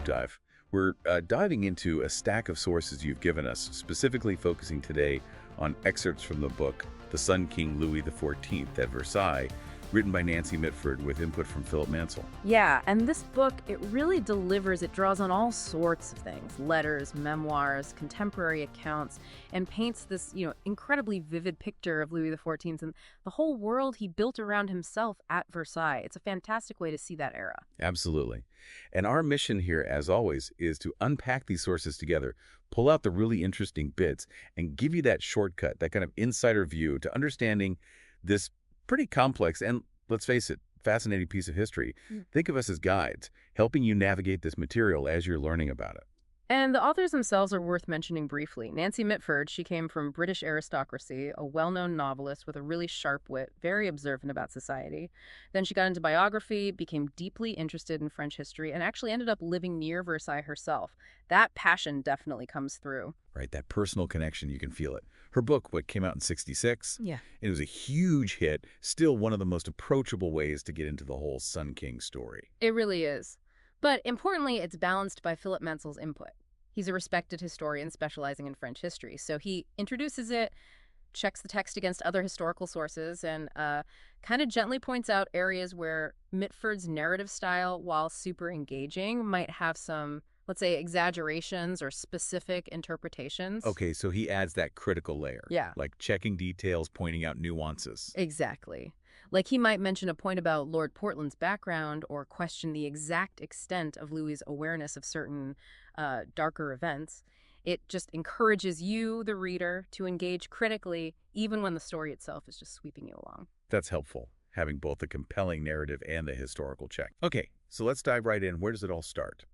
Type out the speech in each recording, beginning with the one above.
dive. We're diving into a stack of sources you've given us, specifically focusing today on excerpts from the book The Sun King Louis XIV at Versailles, written by Nancy Mitford with input from Philip Mansell. Yeah, and this book, it really delivers. It draws on all sorts of things: letters, memoirs, contemporary accounts, and paints this, incredibly vivid picture of Louis XIV and the whole world he built around himself at Versailles. It's a fantastic way to see that era. Absolutely. And our mission here, as always, is to unpack these sources together, pull out the really interesting bits, and give you that shortcut, that kind of insider view to understanding this pretty complex and, let's face it, fascinating piece of history. Think of us as guides, helping you navigate this material as you're learning about it. And the authors themselves are worth mentioning briefly. Nancy Mitford, she came from British aristocracy, a well-known novelist with a really sharp wit, very observant about society. Then she got into biography, became deeply interested in French history, and actually ended up living near Versailles herself. That passion definitely comes through. Right, that personal connection, you can feel it. Her book, came out in '66? Yeah. It was a huge hit, still one of the most approachable ways to get into the whole Sun King story. It really is. But importantly, it's balanced by Philip Mansell's input. He's a respected historian specializing in French history, so he introduces it, checks the text against other historical sources, and kind of gently points out areas where Mitford's narrative style, while super engaging, might have some, let's say, exaggerations or specific interpretations. Okay, so he adds that critical layer. Yeah. Like checking details, pointing out nuances. Exactly. Like he might mention a point about Lord Portland's background or question the exact extent of Louis's awareness of certain darker events. It just encourages you, the reader, to engage critically, even when the story itself is just sweeping you along. That's helpful, having both the compelling narrative and the historical check. Okay, so let's dive right in. Where does it all start?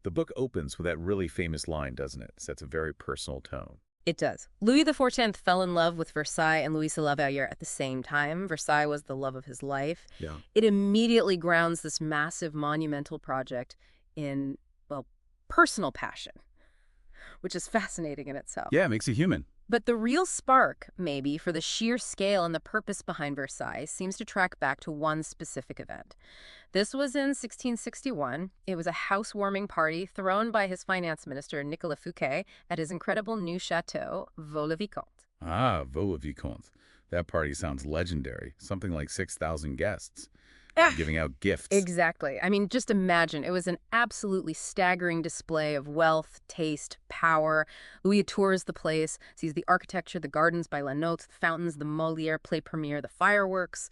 The book opens with that really famous line, doesn't it? Sets a very personal tone. It does. Louis XIV fell in love with Versailles and Louisa La Valliere at the same time. Versailles was the love of his life. Yeah. It immediately grounds this massive monumental project in, well, personal passion, which is fascinating in itself. Yeah, it makes it human. But the real spark, maybe, for the sheer scale and the purpose behind Versailles seems to track back to one specific event. This was in 1661. It was a housewarming party thrown by his finance minister, Nicolas Fouquet, at his incredible new chateau, Vaux-le-Vicomte. Ah, Vaux-le-Vicomte. That party sounds legendary. Something like 6,000 guests. Giving out gifts. Exactly. I mean, just imagine. It was an absolutely staggering display of wealth, taste, power. Louis tours the place, sees the architecture, the gardens by La Notte, the fountains, the Molière play premiere, the fireworks,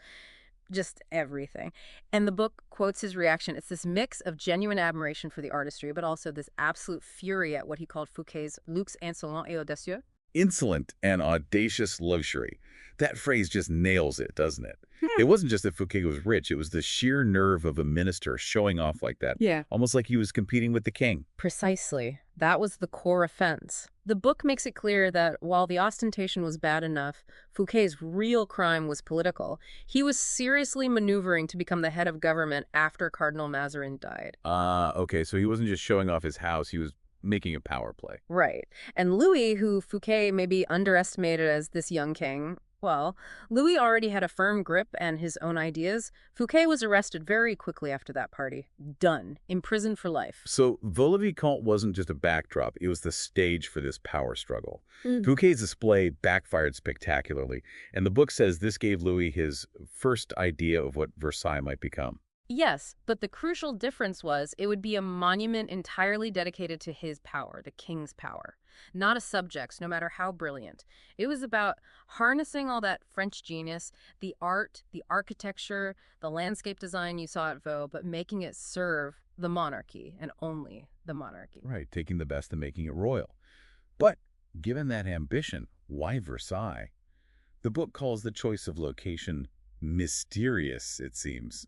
just everything. And the book quotes his reaction. It's this mix of genuine admiration for the artistry, but also this absolute fury at what he called Fouquet's luxe insolent et audacieux. Insolent and audacious luxury. That phrase just nails it, doesn't it? It wasn't just that Fouquet was rich. It was the sheer nerve of a minister showing off like that. Yeah. Almost like he was competing with the king. Precisely. That was the core offense. The book makes it clear that while the ostentation was bad enough, Fouquet's real crime was political. He was seriously maneuvering to become the head of government after Cardinal Mazarin died. Okay, so he wasn't just showing off his house. He was making a power play. Right. And Louis, who Fouquet maybe underestimated as this young king, well, Louis already had a firm grip and his own ideas. Fouquet was arrested very quickly after that party. Done. Imprisoned for life. So Vaux-le-Vicomte wasn't just a backdrop. It was the stage for this power struggle. Fouquet's display backfired spectacularly, and the book says this gave Louis his first idea of what Versailles might become. Yes, but the crucial difference was it would be a monument entirely dedicated to his power, the king's power, not a subject's, no matter how brilliant. It was about harnessing all that French genius, the art, the architecture, the landscape design you saw at Vaux, but making it serve the monarchy and only the monarchy. Right, taking the best and making it royal. But given that ambition, why Versailles? The book calls the choice of location mysterious, it seems.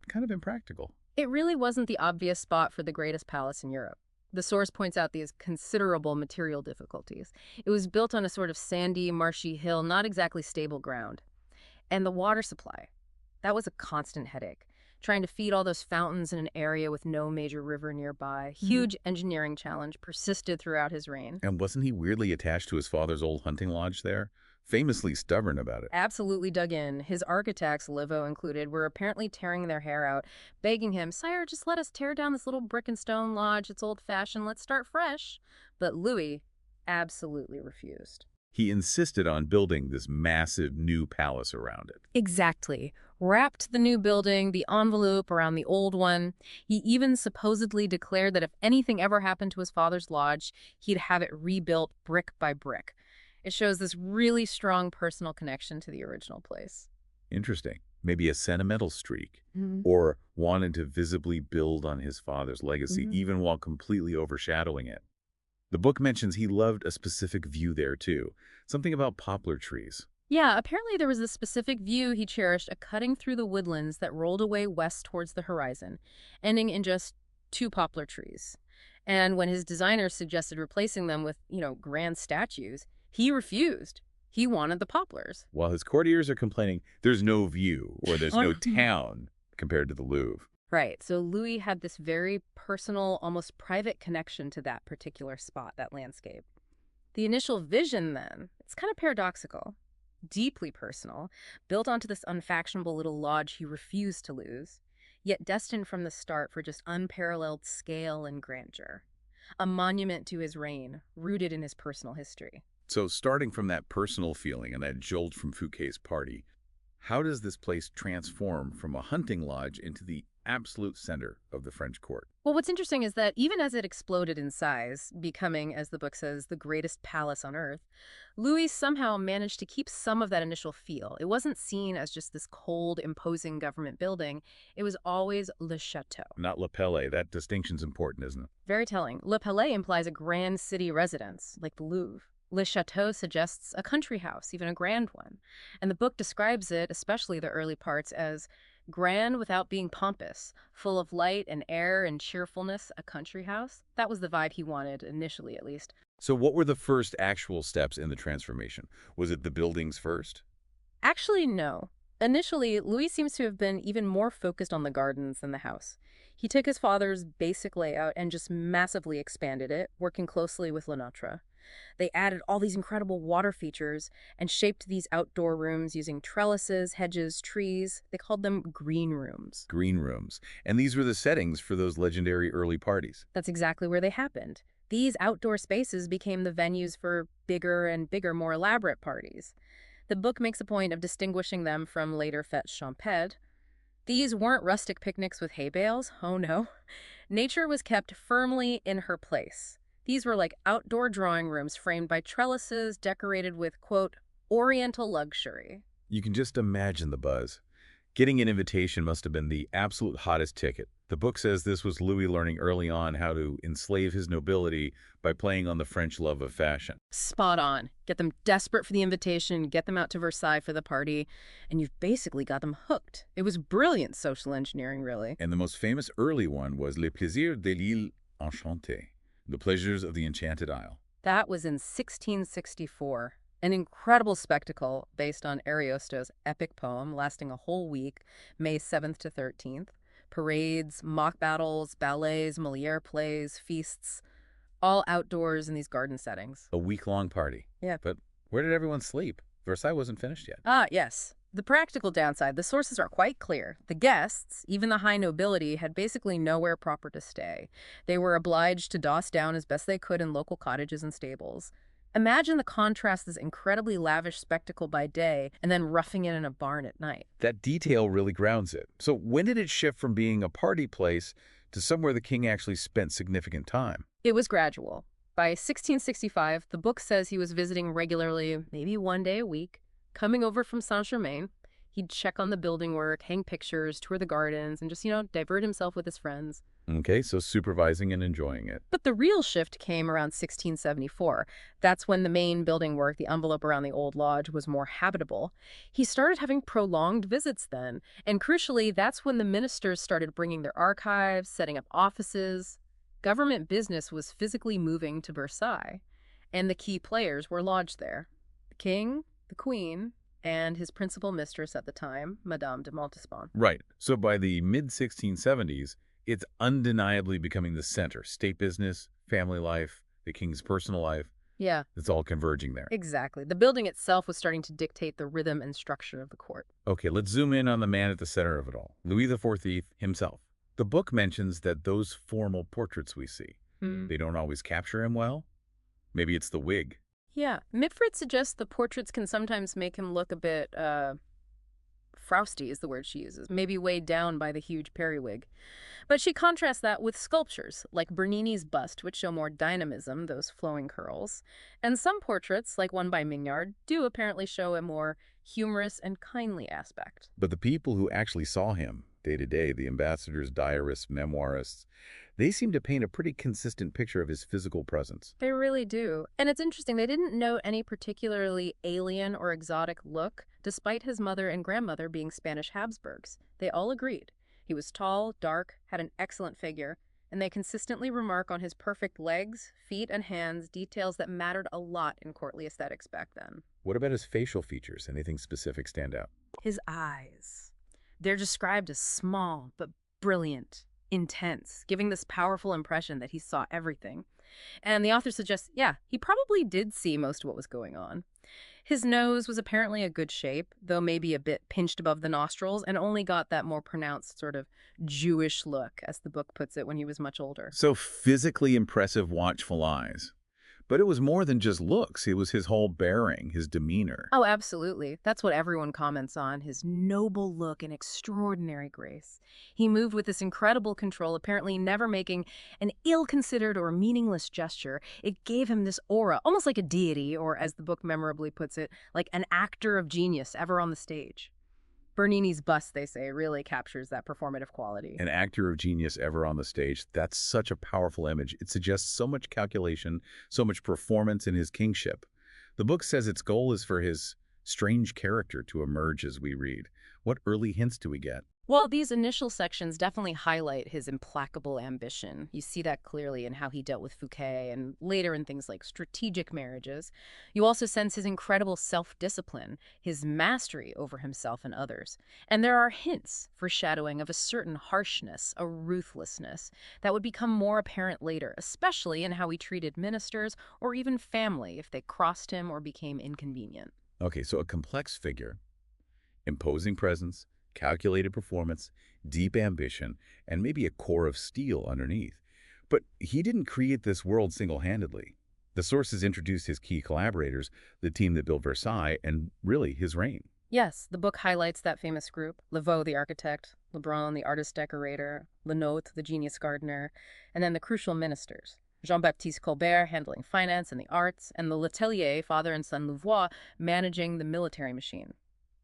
Kind of impractical. It really wasn't the obvious spot for the greatest palace in Europe. The source points out these considerable material difficulties. It was built on a sort of sandy, marshy hill, not exactly stable ground. And the water supply, that was a constant headache. Trying to feed all those fountains in an area with no major river nearby. Huge engineering challenge persisted throughout his reign. And wasn't he weirdly attached to his father's old hunting lodge there? famously stubborn about it. Absolutely dug in. His architects, Livo included, were apparently tearing their hair out, begging him, "Sire, just let us tear down this little brick and stone lodge. It's old-fashioned. Let's start fresh." But Louis absolutely refused. He insisted on building this massive new palace around it. Exactly. Wrapped the new building, the envelope around the old one. He even supposedly declared that if anything ever happened to his father's lodge, he'd have it rebuilt brick by brick. It shows this really strong personal connection to the original place. Interesting. Maybe a sentimental streak, Mhm. or wanted to visibly build on his father's legacy, Mhm. even while completely overshadowing it. The book mentions he loved a specific view there, too. Something about poplar trees. Yeah, apparently there was a specific view he cherished, a cutting through the woodlands that rolled away west towards the horizon, ending in just two poplar trees. And when his designers suggested replacing them with, grand statues, he refused. He wanted the poplars. While his courtiers are complaining there's no view or there's no town compared to the Louvre. Right. So Louis had this very personal, almost private connection to that particular spot, that landscape. The initial vision, then, it's kind of paradoxical, deeply personal, built onto this unfashionable little lodge he refused to lose, yet destined from the start for just unparalleled scale and grandeur. A monument to his reign, rooted in his personal history. So starting from that personal feeling and that jolt from Fouquet's party, how does this place transform from a hunting lodge into the absolute center of the French court? Well, what's interesting is that even as it exploded in size, becoming, as the book says, the greatest palace on earth, Louis somehow managed to keep some of that initial feel. It wasn't seen as just this cold, imposing government building. It was always Le Chateau. Not Le Palais. That distinction's important, isn't it? Very telling. Le Palais implies a grand city residence, like the Louvre. Le Chateau suggests a country house, even a grand one. And the book describes it, especially the early parts, as grand without being pompous, full of light and air and cheerfulness, a country house. That was the vibe he wanted, initially at least. So what were the first actual steps in the transformation? Was it the buildings first? Actually, no. Initially, Louis seems to have been even more focused on the gardens than the house. He took his father's basic layout and just massively expanded it, working closely with Le Notre. They added all these incredible water features and shaped these outdoor rooms using trellises, hedges, trees. They called them green rooms. Green rooms. And these were the settings for those legendary early parties. That's exactly where they happened. These outdoor spaces became the venues for bigger and bigger, more elaborate parties. The book makes a point of distinguishing them from later fêtes champêtres. These weren't rustic picnics with hay bales. Oh no. Nature was kept firmly in her place. These were like outdoor drawing rooms framed by trellises, decorated with, quote, oriental luxury. You can just imagine the buzz. Getting an invitation must have been the absolute hottest ticket. The book says this was Louis learning early on how to enslave his nobility by playing on the French love of fashion. Spot on. Get them desperate for the invitation, get them out to Versailles for the party, and you've basically got them hooked. It was brilliant social engineering, really. And the most famous early one was Les Plaisirs de l'Île Enchantée, the pleasures of the Enchanted Isle. That was in 1664. An incredible spectacle based on Ariosto's epic poem lasting a whole week, May 7th to 13th. Parades, mock battles, ballets, Molière plays, feasts, all outdoors in these garden settings. A week-long party. Yeah. But where did everyone sleep? Versailles wasn't finished yet. Ah, yes. The practical downside, the sources are quite clear. The guests, even the high nobility, had basically nowhere proper to stay. They were obliged to doss down as best they could in local cottages and stables. Imagine the contrast, this incredibly lavish spectacle by day, and then roughing it in a barn at night. That detail really grounds it. So when did it shift from being a party place to somewhere the king actually spent significant time? It was gradual. By 1665, the book says he was visiting regularly, maybe one day a week, coming over from Saint-Germain. He'd check on the building work, hang pictures, tour the gardens, and just, divert himself with his friends. Okay, so supervising and enjoying it. But the real shift came around 1674. That's when the main building work, the envelope around the old lodge, was more habitable. He started having prolonged visits then. And crucially, that's when the ministers started bringing their archives, setting up offices. Government business was physically moving to Versailles. And the key players were lodged there. The king, the queen, and his principal mistress at the time, Madame de Montespan. Right. So by the mid-1670s, it's undeniably becoming the center. State business, family life, the king's personal life. Yeah, It's all converging there. exactly. The building itself was starting to dictate the rhythm and structure of the court. Okay, let's zoom in on the man at the center of it all, Louis XIV himself. The book mentions that those formal portraits we see, Hmm. they don't always capture him well. Maybe it's the wig. Yeah, Mitford suggests the portraits can sometimes make him look a bit, frowsty is the word she uses, maybe weighed down by the huge periwig. But she contrasts that with sculptures, like Bernini's bust, which show more dynamism, those flowing curls. And some portraits, like one by Mignard, do apparently show a more humorous and kindly aspect. But the people who actually saw him day to day, the ambassadors, diarists, memoirists, they seem to paint a pretty consistent picture of his physical presence. They really do. And it's interesting, they didn't note any particularly alien or exotic look, despite his mother and grandmother being Spanish Habsburgs. They all agreed. He was tall, dark, had an excellent figure, and they consistently remark on his perfect legs, feet, and hands, details that mattered a lot in courtly aesthetics back then. What about his facial features? Anything specific stand out? His eyes. They're described as small, but brilliant, intense, giving this powerful impression that he saw everything. And the author suggests, yeah, he probably did see most of what was going on. His nose was apparently a good shape, though maybe a bit pinched above the nostrils, and only got that more pronounced sort of Jewish look, as the book puts it, when he was much older. So physically impressive, watchful eyes. But it was more than just looks. It was his whole bearing, his demeanor. Oh, absolutely. That's what everyone comments on, his noble look and extraordinary grace. He moved with this incredible control, apparently never making an ill-considered or meaningless gesture. It gave him this aura, almost like a deity, or as the book memorably puts it, like an actor of genius ever on the stage. Bernini's bust, they say, really captures that performative quality. An actor of genius ever on the stage. That's such a powerful image. It suggests so much calculation, so much performance in his kingship. The book says its goal is for his strange character to emerge as we read. What early hints do we get? Well, these initial sections definitely highlight his implacable ambition. You see that clearly in how he dealt with Fouquet and later in things like strategic marriages. You also sense his incredible self-discipline, his mastery over himself and others. And there are hints, foreshadowing of a certain harshness, a ruthlessness, that would become more apparent later, especially in how he treated ministers or even family if they crossed him or became inconvenient. Okay, so a complex figure, imposing presence, calculated performance, deep ambition, and maybe a core of steel underneath. But he didn't create this world single-handedly. The sources introduced his key collaborators, the team that built Versailles, and really his reign. Yes, the book highlights that famous group: Lavaux, the architect, Lebrun, the artist-decorator, Lenotre, the genius gardener, and then the crucial ministers: Jean-Baptiste Colbert handling finance and the arts, and the Letellier, father and son Louvois, managing the military machine.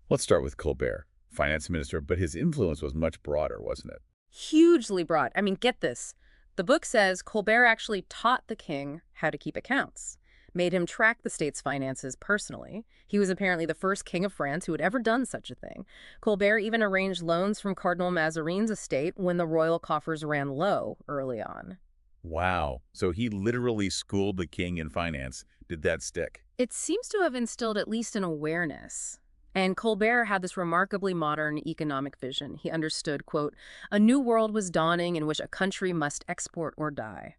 Let's start with Colbert, finance minister, but his influence was much broader, wasn't it? Hugely broad. I mean, get this. The book says Colbert actually taught the king how to keep accounts, made him track the state's finances personally. He was apparently the first king of France who had ever done such a thing. Colbert even arranged loans from Cardinal Mazarin's estate when the royal coffers ran low early on. Wow. So he literally schooled the king in finance. Did that stick? It seems to have instilled at least an awareness. And Colbert had this remarkably modern economic vision. He understood, quote, a new world was dawning in which a country must export or die.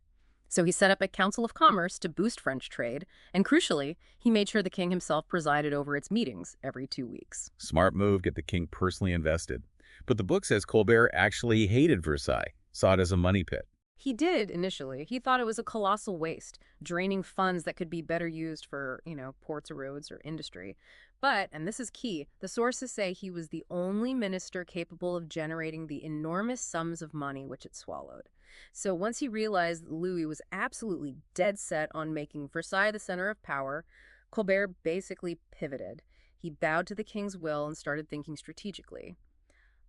So he set up a council of commerce to boost French trade, and crucially, he made sure the king himself presided over its meetings every 2 weeks. Smart move, get the king personally invested. But the book says Colbert actually hated Versailles, saw it as a money pit. He did initially. He thought it was a colossal waste, draining funds that could be better used for, ports or roads or industry. But, and this is key, the sources say he was the only minister capable of generating the enormous sums of money which it swallowed. So once he realized that Louis was absolutely dead set on making Versailles the center of power, Colbert basically pivoted. He bowed to the king's will and started thinking strategically.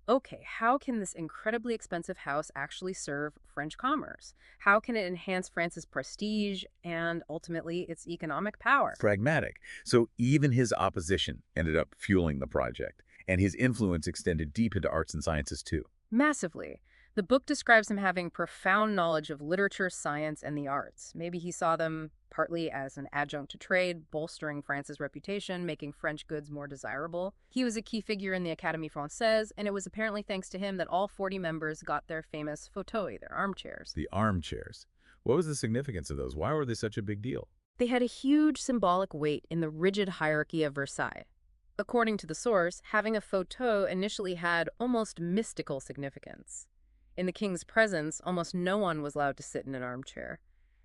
Okay, how can this incredibly expensive house actually serve French commerce? How can it enhance France's prestige and, ultimately, its economic power? Pragmatic. So even his opposition ended up fueling the project, and his influence extended deep into arts and sciences too. Massively. The book describes him having profound knowledge of literature, science, and the arts. Maybe he saw them partly as an adjunct to trade, bolstering France's reputation, making French goods more desirable. He was a key figure in the Académie Française, and it was apparently thanks to him that all 40 members got their famous fauteuils, their armchairs. The armchairs. What was the significance of those? Why were they such a big deal? They had a huge symbolic weight in the rigid hierarchy of Versailles. According to the source, having a fauteuil initially had almost mystical significance. In the king's presence, almost no one was allowed to sit in an armchair.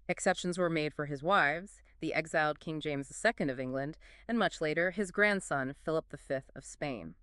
Exceptions were made for his wives, the exiled King James II of England, and much later, his grandson, Philip V of Spain.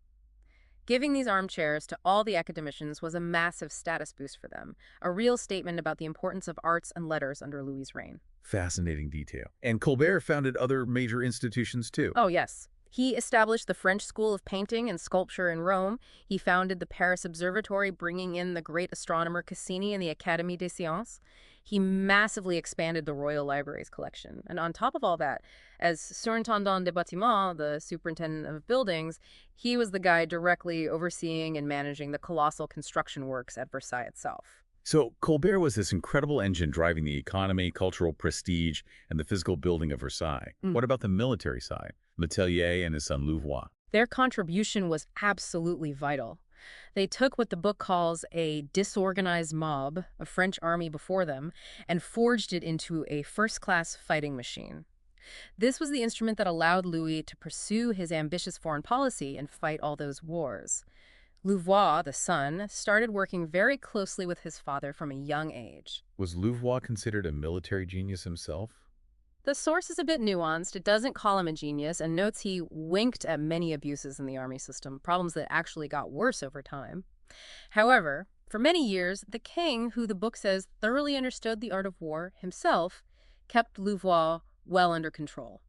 Giving these armchairs to all the academicians was a massive status boost for them, a real statement about the importance of arts and letters under Louis's reign. Fascinating detail. And Colbert founded other major institutions too. Oh, yes. He established the French School of Painting and Sculpture in Rome. He founded the Paris Observatory, bringing in the great astronomer Cassini and the Académie des Sciences. He massively expanded the Royal Library's collection. And on top of all that, as Surintendant des Bâtiments, the superintendent of buildings, he was the guy directly overseeing and managing the colossal construction works at Versailles itself. So Colbert was this incredible engine driving the economy, cultural prestige, and the physical building of Versailles. What about the military side? Letellier and his son Louvois. Their contribution was absolutely vital. They took what the book calls a disorganized mob, a French army before them, and forged it into a first-class fighting machine. This was the instrument that allowed Louis to pursue his ambitious foreign policy and fight all those wars. Louvois, the son, started working very closely with his father from a young age. Was Louvois considered a military genius himself? The source is a bit nuanced. It doesn't call him a genius and notes he winked at many abuses in the army system, problems that actually got worse over time. However, for many years, the king, who the book says thoroughly understood the art of war himself, kept Louvois well under control.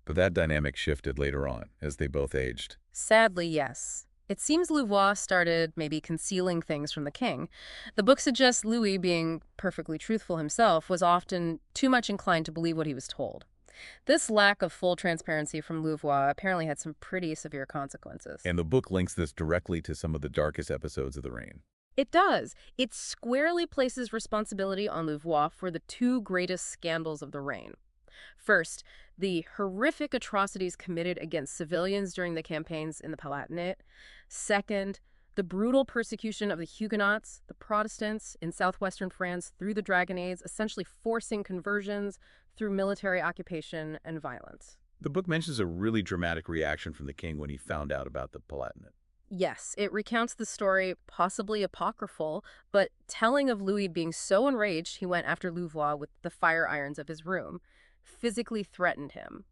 But that dynamic shifted later on, as they both aged. Sadly, yes. It seems Louvois started maybe concealing things from the king. The book suggests Louis, being perfectly truthful himself, was often too much inclined to believe what he was told. This lack of full transparency from Louvois apparently had some pretty severe consequences. And the book links this directly to some of the darkest episodes of the reign. It does. It squarely places responsibility on Louvois for the two greatest scandals of the reign. First, the horrific atrocities committed against civilians during the campaigns in the Palatinate. Second, the brutal persecution of the Huguenots, the Protestants, in southwestern France through the Dragonnades, essentially forcing conversions through military occupation and violence. The book mentions a really dramatic reaction from the king when he found out about the Palatinate. Yes, it recounts the story, possibly apocryphal, but telling of Louis being so enraged he went after Louvois with the fire irons of his room, physically threatened him.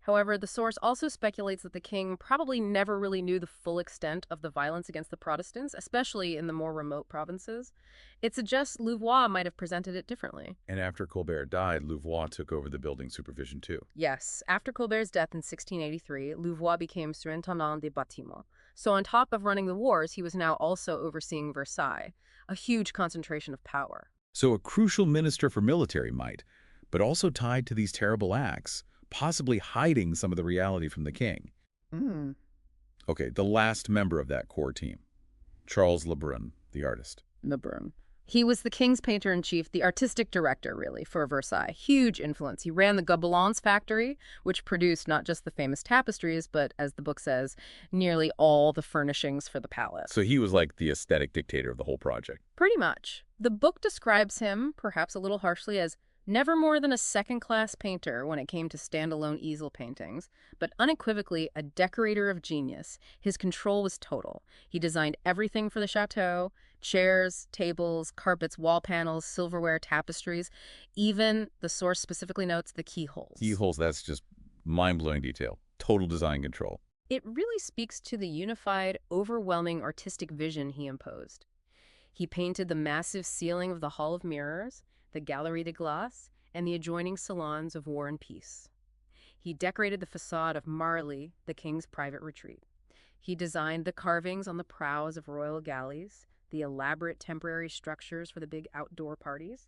However, the source also speculates that the king probably never really knew the full extent of the violence against the Protestants, especially in the more remote provinces. It suggests Louvois might have presented it differently. And after Colbert died, Louvois took over the building supervision too. Yes, after Colbert's death in 1683, Louvois became Surintendant des Bâtiments. So on top of running the wars, he was now also overseeing Versailles, a huge concentration of power. So a crucial minister for military might, but also tied to these terrible acts, possibly hiding some of the reality from the king. Okay, the last member of that core team, Charles Le Brun, the artist. Le Brun. He was the king's painter-in-chief, the artistic director, really, for Versailles. Huge influence. He ran the Gobelins factory, which produced not just the famous tapestries, but, as the book says, nearly all the furnishings for the palace. So he was like the aesthetic dictator of the whole project. Pretty much. The book describes him, perhaps a little harshly, as never more than a second-class painter when it came to standalone easel paintings, but unequivocally a decorator of genius. His control was total. He designed everything for the chateau: chairs, tables, carpets, wall panels, silverware, tapestries, even, the source specifically notes, the keyholes. Keyholes, that's just mind-blowing detail. Total design control. It really speaks to the unified, overwhelming artistic vision he imposed. He painted the massive ceiling of the Hall of Mirrors, the Galerie de Glace, and the adjoining salons of War and Peace. He decorated the facade of Marly, the king's private retreat. He designed the carvings on the prows of royal galleys, the elaborate temporary structures for the big outdoor parties.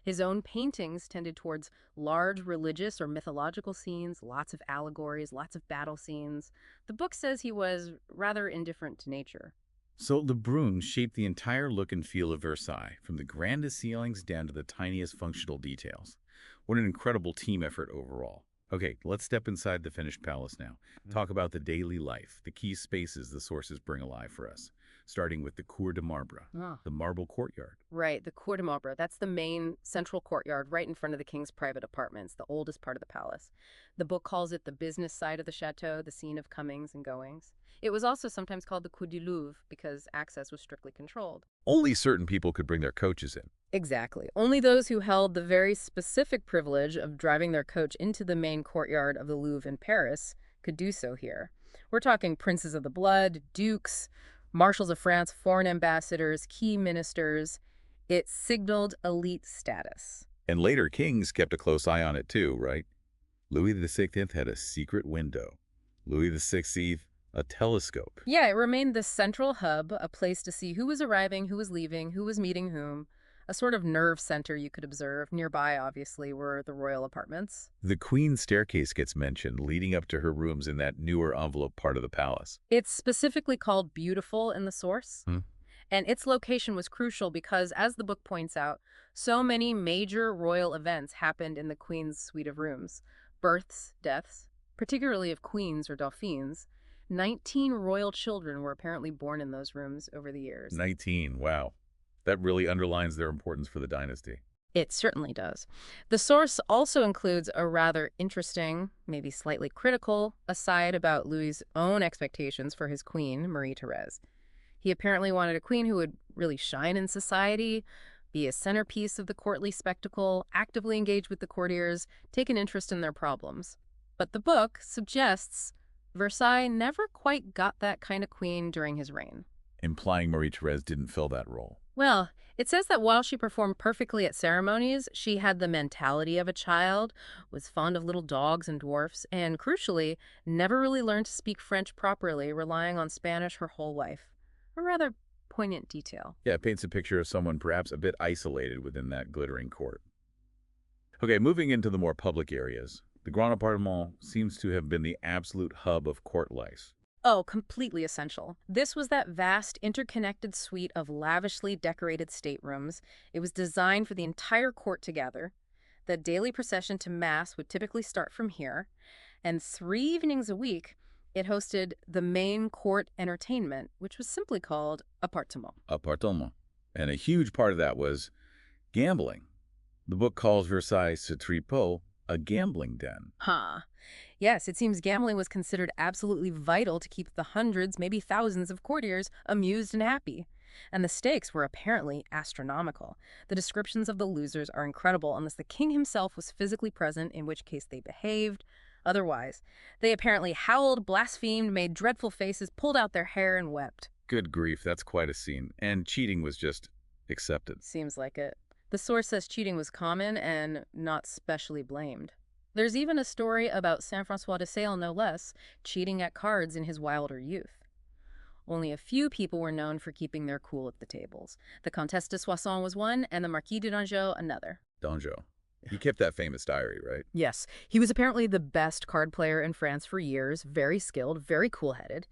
His own paintings tended towards large religious or mythological scenes, lots of allegories, lots of battle scenes. The book says he was rather indifferent to nature. So Le Brun shaped the entire look and feel of Versailles, from the grandest ceilings down to the tiniest functional details. What an incredible team effort overall. Okay, let's step inside the finished palace now. Talk about the daily life, the key spaces the sources bring alive for us. starting with the Cour de Marbre, Ah. the marble courtyard. Right, the Cour de Marbre. That's the main central courtyard right in front of the king's private apartments, the oldest part of the palace. The book calls it the business side of the chateau, the scene of comings and goings. It was also sometimes called the Cour du Louvre because access was strictly controlled. Only certain people could bring their coaches in. Exactly. Only those who held the very specific privilege of driving their coach into the main courtyard of the Louvre in Paris could do so here. We're talking princes of the blood, dukes, marshals of France, foreign ambassadors, key ministers. It signaled elite status. And later kings kept a close eye on it too, right? Louis XVI had a secret window. Louis XVI, a telescope. Yeah, it remained the central hub, a place to see who was arriving, who was leaving, who was meeting whom. A sort of nerve center you could observe. Nearby, obviously, were the royal apartments. The Queen's staircase gets mentioned, leading up to her rooms in that newer envelope part of the palace. It's specifically called Beautiful in the source. Hmm. And its location was crucial because, as the book points out, so many major royal events happened in the Queen's suite of rooms. Births, deaths, particularly of queens or dauphines. 19 royal children were apparently born in those rooms over the years. 19, wow. That really underlines their importance for the dynasty. It certainly does. The source also includes a rather interesting, maybe slightly critical, aside about Louis's own expectations for his queen, Marie-Thérèse. He apparently wanted a queen who would really shine in society, be a centerpiece of the courtly spectacle, actively engage with the courtiers, take an interest in their problems. But the book suggests Versailles never quite got that kind of queen during his reign. Implying Marie-Thérèse didn't fill that role. Well, it says that while she performed perfectly at ceremonies, she had the mentality of a child, was fond of little dogs and dwarfs, and crucially, never really learned to speak French properly, relying on Spanish her whole life. A rather poignant detail. Yeah, it paints a picture of someone perhaps a bit isolated within that glittering court. Okay, moving into the more public areas. The Grand Appartement seems to have been the absolute hub of court life. Oh, completely essential. This was that vast, interconnected suite of lavishly decorated staterooms. It was designed for the entire court to gather. The daily procession to Mass would typically start from here, and 3 evenings a week, it hosted the main court entertainment, which was simply called appartement. Appartement. And a huge part of that was gambling. The book calls Versailles ce tripot a gambling den. Huh. Yes, it seems gambling was considered absolutely vital to keep the hundreds, maybe thousands of courtiers amused and happy. And the stakes were apparently astronomical. The descriptions of the losers are incredible unless the king himself was physically present, in which case they behaved. Otherwise, they apparently howled, blasphemed, made dreadful faces, pulled out their hair, and wept. Good grief, that's quite a scene. And cheating was just accepted. Seems like it. The source says cheating was common and not specially blamed. There's even a story about Saint-François de Sales, no less, cheating at cards in his wilder youth. Only a few people were known for keeping their cool at the tables. The Comtesse de Soissons was one, and the Marquis de Dangeau another. Dangeau. He kept that famous diary, right? Yes, he was apparently the best card player in France for years, very skilled, very cool-headed,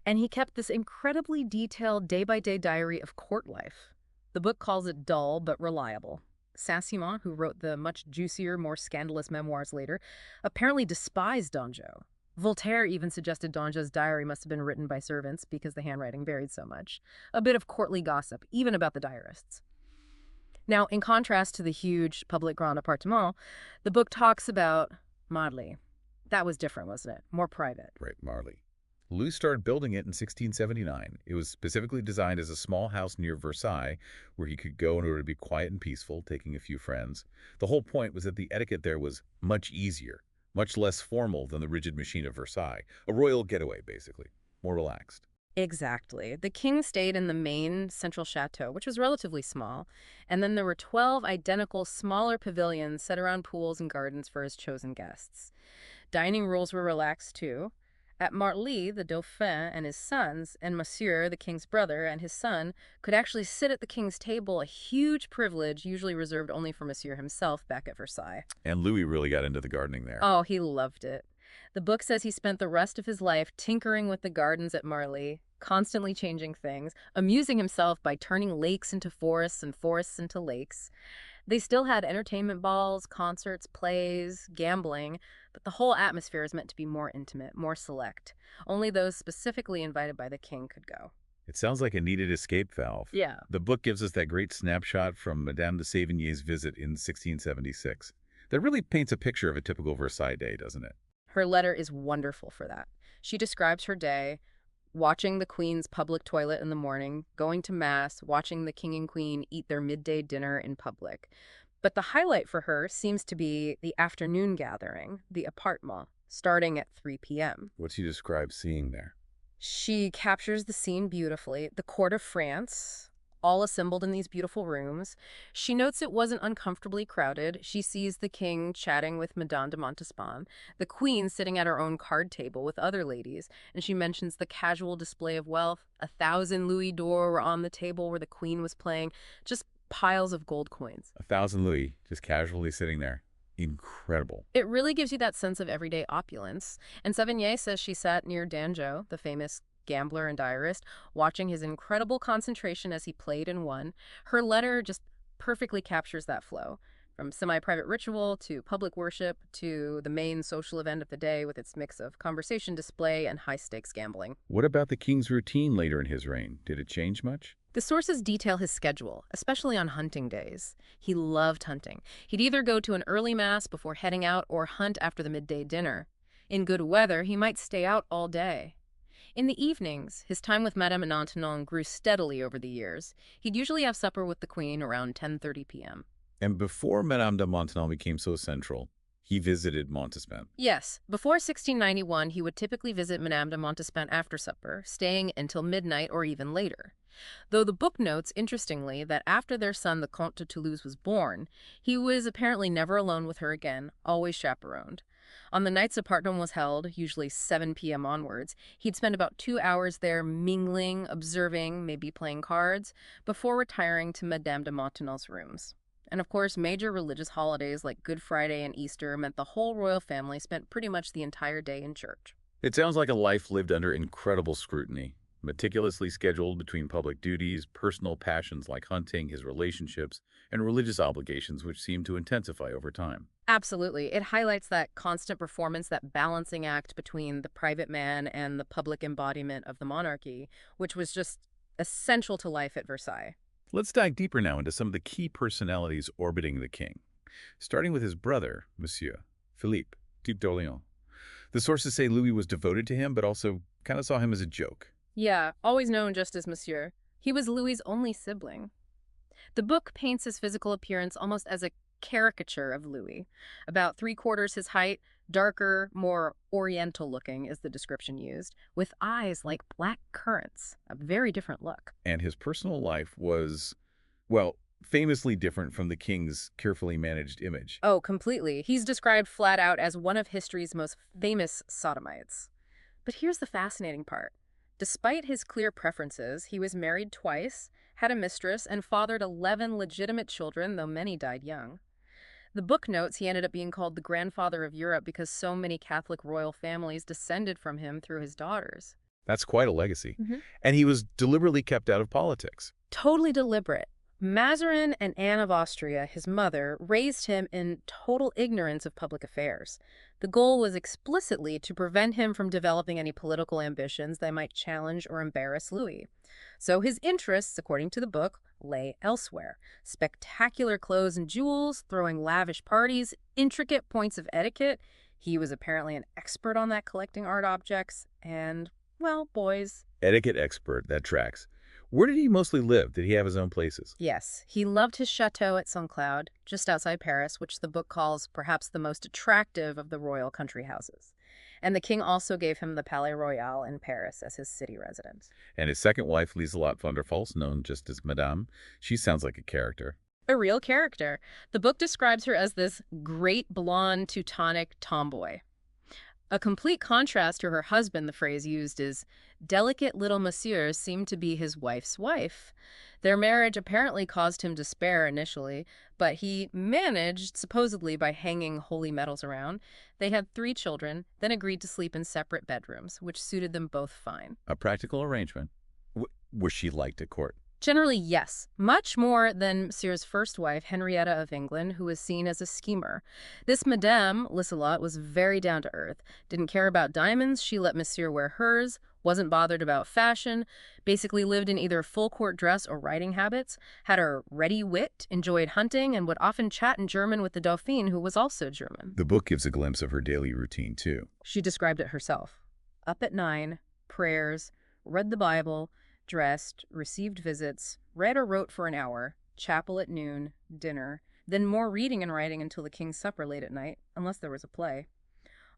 and he kept this incredibly detailed day-by-day diary of court life. The book calls it dull but reliable. Saint-Simon, who wrote the much juicier, more scandalous memoirs later, apparently despised Dangeau. Voltaire even suggested Dangeau's diary must have been written by servants because the handwriting varied so much. A bit of courtly gossip, even about the diarists. Now, in contrast to the huge public Grand Appartement, the book talks about Marly. That was different, wasn't it? More private. Right, Marly. Louis started building it in 1679. It was specifically designed as a small house near Versailles where he could go in order to be quiet and peaceful, taking a few friends. The whole point was that the etiquette there was much easier, much less formal than the rigid machine of Versailles. A royal getaway, basically. More relaxed. Exactly. The king stayed in the main central chateau, which was relatively small, and then there were 12 identical smaller pavilions set around pools and gardens for his chosen guests. Dining rules were relaxed, too. At Marly, the Dauphin and his sons, and Monsieur, the king's brother, and his son, could actually sit at the king's table, a huge privilege usually reserved only for Monsieur himself back at Versailles. And Louis really got into the gardening there. Oh, he loved it. The book says he spent the rest of his life tinkering with the gardens at Marly, constantly changing things, amusing himself by turning lakes into forests and forests into lakes. They still had entertainment balls, concerts, plays, gambling, but the whole atmosphere is meant to be more intimate, more select. Only those specifically invited by the king could go. It sounds like a needed escape valve. Yeah. The book gives us that great snapshot from Madame de Sévigné's visit in 1676. That really paints a picture of a typical Versailles day, doesn't it? Her letter is wonderful for that. She describes her day, watching the Queen's public toilet in the morning, going to Mass, watching the King and Queen eat their midday dinner in public. But the highlight for her seems to be the afternoon gathering, the appartement, starting at 3 p.m. What she describes seeing there. She captures the scene beautifully. The court of France, all assembled in these beautiful rooms. She notes it wasn't uncomfortably crowded. She sees the king chatting with Madame de Montespan, the queen sitting at her own card table with other ladies, and she mentions the casual display of wealth. 1,000 louis d'or were on the table where the queen was playing, just piles of gold coins. 1,000 louis just casually sitting there. Incredible. It really gives you that sense of everyday opulence. And Sévigné says she sat near Dangeau, the famous gambler and diarist, watching his incredible concentration as he played and won. Her letter just perfectly captures that flow, from semi-private ritual to public worship to the main social event of the day with its mix of conversation, display, and high-stakes gambling. What about the king's routine later in his reign? Did it change much? The sources detail his schedule, especially on hunting days. He loved hunting. He'd either go to an early mass before heading out or hunt after the midday dinner. In good weather, he might stay out all day. In the evenings, his time with Madame Maintenon grew steadily over the years. He'd usually have supper with the Queen around 10:30 p.m. And before Madame de Maintenon became so central, he visited Montespan. Yes, before 1691, he would typically visit Madame de Montespan after supper, staying until midnight or even later. Though the book notes, interestingly, that after their son, the Comte de Toulouse, was born, he was apparently never alone with her again, always chaperoned. On the nights a partner was held, usually 7 p.m. onwards, he'd spend about 2 hours there mingling, observing, maybe playing cards, before retiring to Madame de Maintenon's rooms. And of course, major religious holidays like Good Friday and Easter meant the whole royal family spent pretty much the entire day in church. It sounds like a life lived under incredible scrutiny, meticulously scheduled between public duties, personal passions like hunting, his relationships, and religious obligations which seem to intensify over time. Absolutely. It highlights that constant performance, that balancing act between the private man and the public embodiment of the monarchy, which was just essential to life at Versailles. Let's dive deeper now into some of the key personalities orbiting the king, starting with his brother, Monsieur Philippe, Duc d'Orléans. The sources say Louis was devoted to him, but also kind of saw him as a joke. Yeah, always known just as Monsieur. He was Louis's only sibling. The book paints his physical appearance almost as a caricature of Louis. About 3/4 his height, darker, more oriental looking is the description used, with eyes like black currants, a very different look. And his personal life was, well, famously different from the king's carefully managed image. Oh, completely. He's described flat out as one of history's most famous sodomites. But here's the fascinating part. Despite his clear preferences, he was married twice, had a mistress, and fathered 11 legitimate children, though many died young. The book notes he ended up being called the grandfather of Europe because so many Catholic royal families descended from him through his daughters. That's quite a legacy. Mhm. And he was deliberately kept out of politics. Totally deliberate. Mazarin and Anne of Austria, his mother, raised him in total ignorance of public affairs. The goal was explicitly to prevent him from developing any political ambitions that might challenge or embarrass Louis. So his interests, according to the book, lay elsewhere. Spectacular clothes and jewels, throwing lavish parties, intricate points of etiquette. He was apparently an expert on that, collecting art objects, and, well, boys. Etiquette expert, that tracks. Where did he mostly live? Did he have his own places? Yes, he loved his chateau at Saint-Cloud, just outside Paris, which the book calls perhaps the most attractive of the royal country houses. And the king also gave him the Palais Royal in Paris as his city residence. And his second wife, Lieselotte von der Pfalz, known just as Madame, she sounds like a character. A real character. The book describes her as this great blonde Teutonic tomboy. A complete contrast to her husband, the phrase used is, delicate little monsieur seemed to be his wife's wife. Their marriage apparently caused him despair initially, but he managed, supposedly by hanging holy medals around. They had 3 children, then agreed to sleep in separate bedrooms, which suited them both fine. A practical arrangement. Was she liked at court? Generally, yes. Much more than Monsieur's first wife, Henrietta of England, who was seen as a schemer. This Madame Lissalot was very down to earth. Didn't care about diamonds, she let Monsieur wear hers, wasn't bothered about fashion, basically lived in either full court dress or riding habits, had her ready wit, enjoyed hunting, and would often chat in German with the Dauphin, who was also German. The book gives a glimpse of her daily routine, too. She described it herself. Up at 9, prayers, read the Bible, dressed, received visits, read or wrote for an hour, chapel at noon, dinner, then more reading and writing until the king's supper late at night, unless there was a play.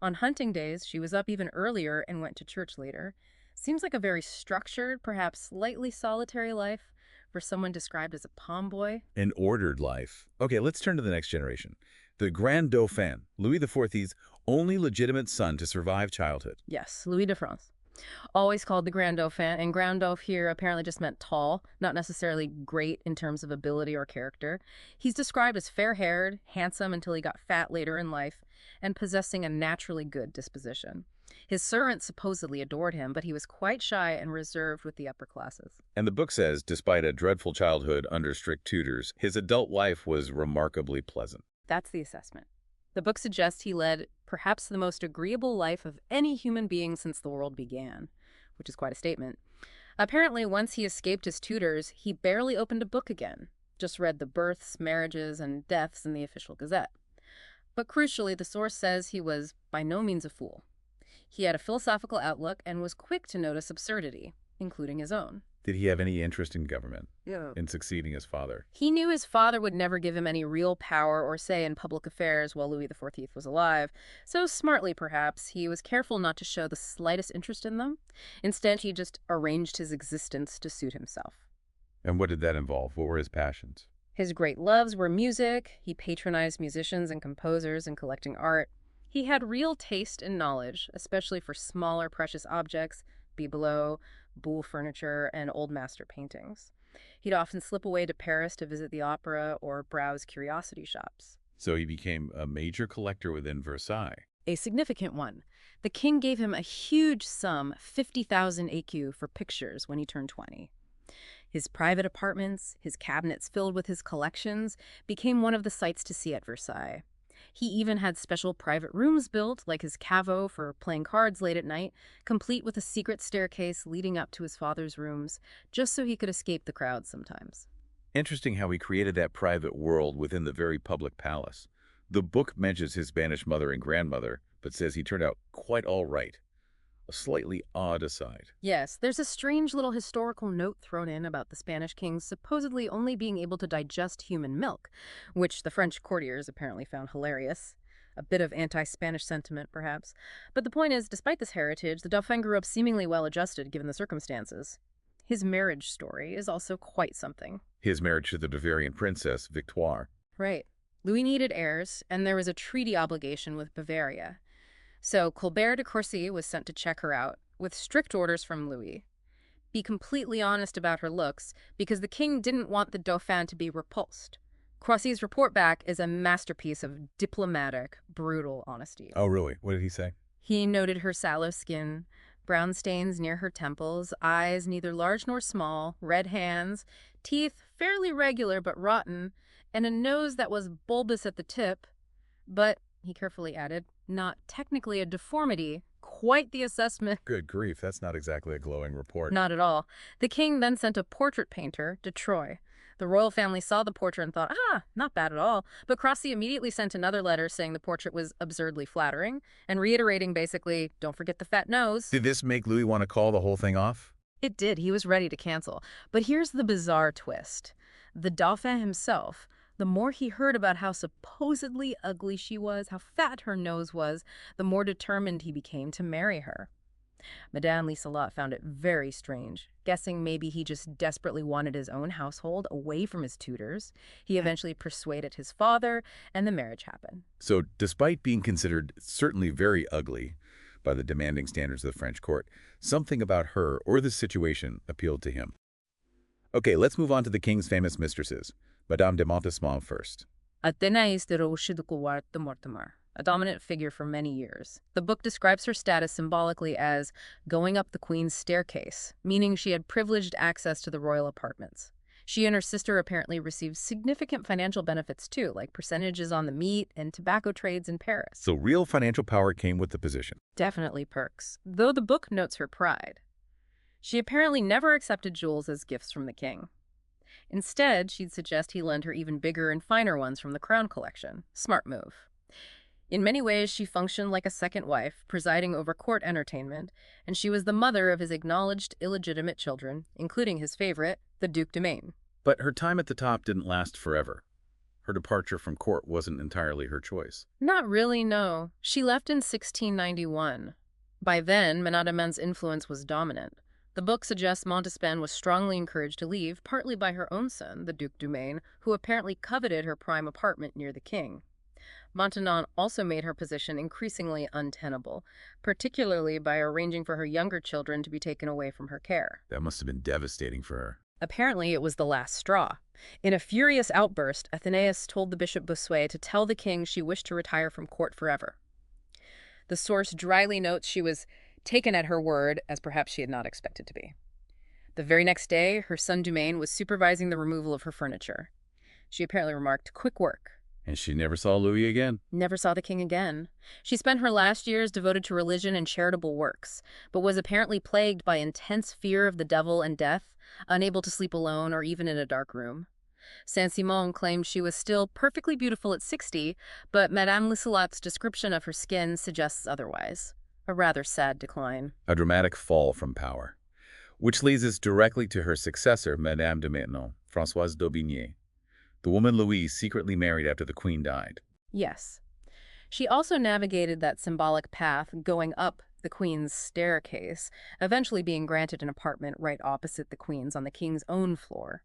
On hunting days, she was up even earlier and went to church later. Seems like a very structured, perhaps slightly solitary life for someone described as a tomboy. An ordered life. Okay, let's turn to the next generation. The Grand Dauphin, Louis XIV's only legitimate son to survive childhood. Yes, Louis de France. Always called the Grand Dauphin, and Grand Dauphin here apparently just meant tall, not necessarily great in terms of ability or character. He's described as fair-haired, handsome until he got fat later in life, and possessing a naturally good disposition. His servants supposedly adored him, but he was quite shy and reserved with the upper classes. And the book says, despite a dreadful childhood under strict tutors, his adult life was remarkably pleasant. That's the assessment. The book suggests he led perhaps the most agreeable life of any human being since the world began, which is quite a statement. Apparently, once he escaped his tutors, he barely opened a book again, just read the births, marriages, and deaths in the official gazette. But crucially, the source says he was by no means a fool. He had a philosophical outlook and was quick to notice absurdity, including his own. Did he have any interest in government, Yeah. in succeeding his father? He knew his father would never give him any real power or say in public affairs while Louis XIV was alive, so smartly perhaps, he was careful not to show the slightest interest in them. Instead, he just arranged his existence to suit himself. And what did that involve? What were his passions? His great loves were music, he patronized musicians and composers and collecting art. He had real taste and knowledge, especially for smaller precious objects, bibelots, Boule furniture, and old master paintings. He'd often slip away to Paris to visit the opera or browse curiosity shops. So he became a major collector within Versailles. A significant one. The king gave him a huge sum, 50,000 écus, for pictures when he turned 20. His private apartments, his cabinets filled with his collections, became one of the sights to see at Versailles. He even had special private rooms built, like his caveau for playing cards late at night, complete with a secret staircase leading up to his father's rooms, just so he could escape the crowds sometimes. Interesting how he created that private world within the very public palace. The book mentions his Spanish mother and grandmother, but says he turned out quite all right. A slightly odd aside. Yes, there's a strange little historical note thrown in about the Spanish kings supposedly only being able to digest human milk, which the French courtiers apparently found hilarious. A bit of anti-Spanish sentiment, perhaps. But the point is, despite this heritage, the Dauphin grew up seemingly well-adjusted given the circumstances. His marriage story is also quite something. His marriage to the Bavarian princess, Victoire. Right. Louis needed heirs, and there was a treaty obligation with Bavaria. So Colbert de Courcy was sent to check her out, with strict orders from Louis. Be completely honest about her looks, because the king didn't want the Dauphin to be repulsed. Courcy's report back is a masterpiece of diplomatic, brutal honesty. Oh, really? What did he say? He noted her sallow skin, brown stains near her temples, eyes neither large nor small, red hands, teeth fairly regular but rotten, and a nose that was bulbous at the tip, but, he carefully added, not technically a deformity. Quite the assessment. Good grief, that's not exactly a glowing report. Not at all. The king then sent a portrait painter to Troyes. The royal family saw the portrait and thought, not bad at all. But Courcy immediately sent another letter saying the portrait was absurdly flattering and reiterating basically, don't forget the fat nose. Did this make Louis want to call the whole thing off? It did. He was ready to cancel. But here's the bizarre twist. The Dauphin himself, the more he heard about how supposedly ugly she was, how fat her nose was, the more determined he became to marry her. Madame Lissalot found it very strange, guessing maybe he just desperately wanted his own household away from his tutors. He eventually persuaded his father, and the marriage happened. So, despite being considered certainly very ugly by the demanding standards of the French court, something about her or the situation appealed to him. Okay, let's move on to the king's famous mistresses. Madame de Montespan first. Athénaïs de Roche de Couart de Mortemar. a dominant figure for many years. The book describes her status symbolically as going up the queen's staircase, meaning she had privileged access to the royal apartments. She and her sister apparently received significant financial benefits too, like percentages on the meat and tobacco trades in Paris. So real financial power came with the position. Definitely perks, though the book notes her pride. She apparently never accepted jewels as gifts from the king. Instead, she'd suggest he lend her even bigger and finer ones from the crown collection. Smart move. In many ways, she functioned like a second wife, presiding over court entertainment, and she was the mother of his acknowledged illegitimate children, including his favorite, the Duc de Maine. But her time at the top didn't last forever. Her departure from court wasn't entirely her choice. Not really, no. She left in 1691. By then, Menadimen's influence was dominant. The book suggests Montespan was strongly encouraged to leave, partly by her own son, the Duc de Maine, who apparently coveted her prime apartment near the king. Maintenon also made her position increasingly untenable, particularly by arranging for her younger children to be taken away from her care. That must have been devastating for her. Apparently, it was the last straw. In a furious outburst, Athenaeus told the Bishop Bossuet to tell the king she wished to retire from court forever. The source dryly notes she was taken at her word, as perhaps she had not expected to be. The very next day, her son Dumaine was supervising the removal of her furniture. She apparently remarked, "Quick work." And she never saw Louis again. Never saw the king again. She spent her last years devoted to religion and charitable works, but was apparently plagued by intense fear of the devil and death, unable to sleep alone or even in a dark room. Saint-Simon claimed she was still perfectly beautiful at 60, but Madame Lissalot's description of her skin suggests otherwise. A rather sad decline. A dramatic fall from power. Which leads us directly to her successor, Madame de Maintenon, Françoise d'Aubigné, the woman Louis secretly married after the queen died. Yes. She also navigated that symbolic path going up the queen's staircase, eventually being granted an apartment right opposite the queen's on the king's own floor.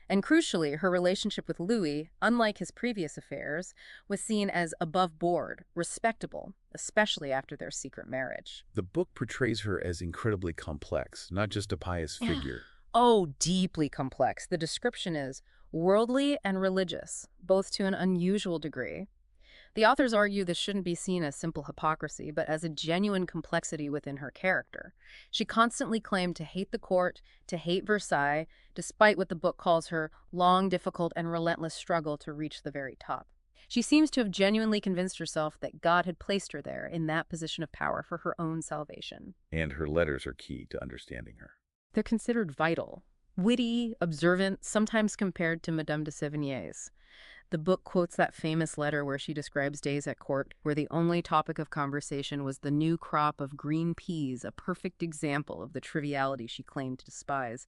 And crucially, her relationship with Louis, unlike his previous affairs, was seen as above board, respectable, especially after their secret marriage. The book portrays her as incredibly complex, not just a pious figure. Oh, deeply complex. The description is worldly and religious, both to an unusual degree. The authors argue this shouldn't be seen as simple hypocrisy, but as a genuine complexity within her character. She constantly claimed to hate the court, to hate Versailles, despite what the book calls her long, difficult, and relentless struggle to reach the very top. She seems to have genuinely convinced herself that God had placed her there in that position of power for her own salvation. And her letters are key to understanding her. They're considered vital, witty, observant, sometimes compared to Madame de Sévigné's. The book quotes that famous letter where she describes days at court where the only topic of conversation was the new crop of green peas, a perfect example of the triviality she claimed to despise.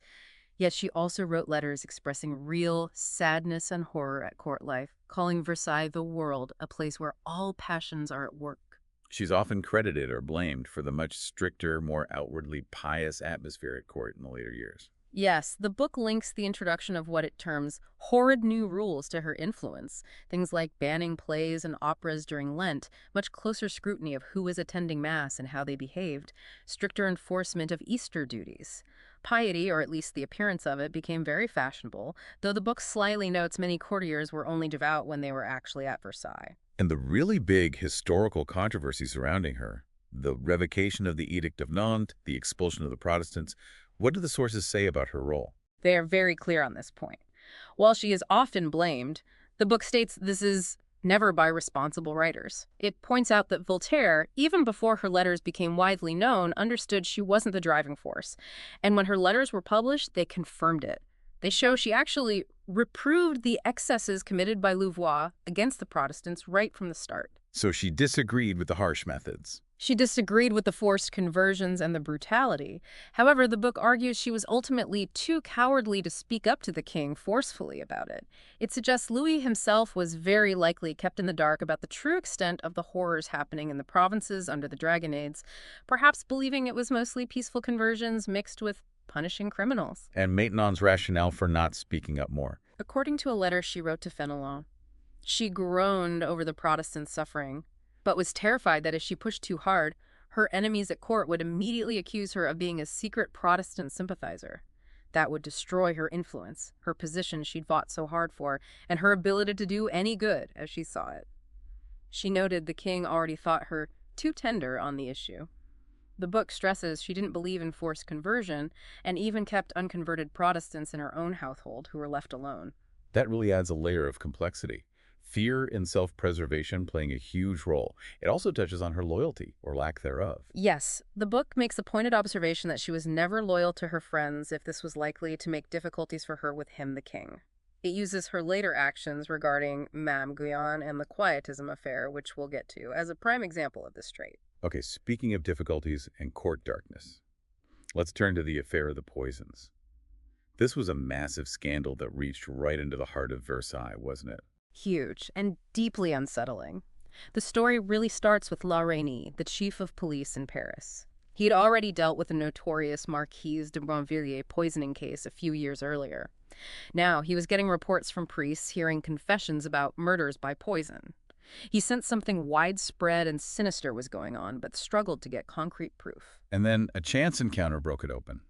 Yet she also wrote letters expressing real sadness and horror at court life, calling Versailles the world, a place where all passions are at work. She's often credited or blamed for the much stricter, more outwardly pious atmosphere at court in the later years. Yes, the book links the introduction of what it terms horrid new rules to her influence, things like banning plays and operas during Lent, much closer scrutiny of who was attending Mass and how they behaved, stricter enforcement of Easter duties. Piety, or at least the appearance of it, became very fashionable, though the book slyly notes many courtiers were only devout when they were actually at Versailles. And the really big historical controversy surrounding her, the revocation of the Edict of Nantes, the expulsion of the Protestants, what do the sources say about her role? They are very clear on this point. While she is often blamed, the book states this is never by responsible writers. It points out that Voltaire, even before her letters became widely known, understood she wasn't the driving force. And when her letters were published, they confirmed it. They show she actually reproved the excesses committed by Louvois against the Protestants right from the start. So she disagreed with the harsh methods. She disagreed with the forced conversions and the brutality. However, the book argues she was ultimately too cowardly to speak up to the king forcefully about it. It suggests Louis himself was very likely kept in the dark about the true extent of the horrors happening in the provinces under the Dragonnades, perhaps believing it was mostly peaceful conversions mixed with punishing criminals. And Maintenon's rationale for not speaking up more. According to a letter she wrote to Fenelon, she groaned over the Protestant suffering, but was terrified that if she pushed too hard, her enemies at court would immediately accuse her of being a secret Protestant sympathizer. That would destroy her influence, her position she'd fought so hard for, and her ability to do any good, as she saw it. She noted the king already thought her too tender on the issue. The book stresses she didn't believe in forced conversion and even kept unconverted Protestants in her own household who were left alone. That really adds a layer of complexity. Fear and self-preservation playing a huge role. It also touches on her loyalty, or lack thereof. Yes, the book makes a pointed observation that she was never loyal to her friends if this was likely to make difficulties for her with him, the king. It uses her later actions regarding Mame Guyon and the Quietism affair, which we'll get to, as a prime example of this trait. Okay, speaking of difficulties and court darkness, let's turn to the affair of the poisons. This was a massive scandal that reached right into the heart of Versailles, wasn't it? Huge and deeply unsettling. The story really starts with La Reynie, the chief of police in Paris. He'd already dealt with the notorious Marquise de Brinvilliers poisoning case a few years earlier. Now, he was getting reports from priests hearing confessions about murders by poison. He sensed something widespread and sinister was going on, but struggled to get concrete proof. And then a chance encounter broke it open.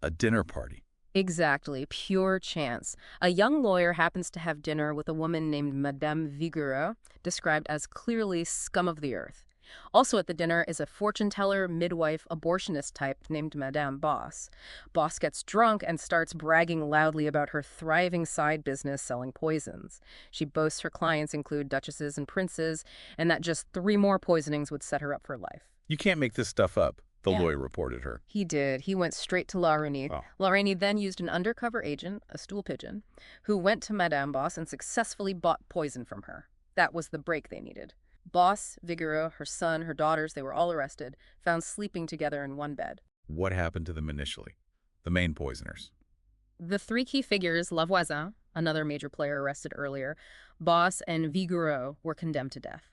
A dinner party. Exactly, pure chance. A young lawyer happens to have dinner with a woman named Madame Vigoureux, described as clearly scum of the earth. Also at the dinner is a fortune-teller, midwife, abortionist type named Madame Boss. Boss gets drunk and starts bragging loudly about her thriving side business selling poisons. She boasts her clients include duchesses and princes, and that just 3 more poisonings would set her up for life. You can't make this stuff up, the Yeah. lawyer reported her. He did. He went straight to La Reynie. Wow. La Reynie then used an undercover agent, a stool pigeon, who went to Madame Boss and successfully bought poison from her. That was the break they needed. Boss, Vigoureux, her son, her daughters, they were all arrested, found sleeping together in one bed. What happened to them initially? The main poisoners. The 3 key figures, Lavoisin, another major player arrested earlier, Boss, and Vigoureux were condemned to death.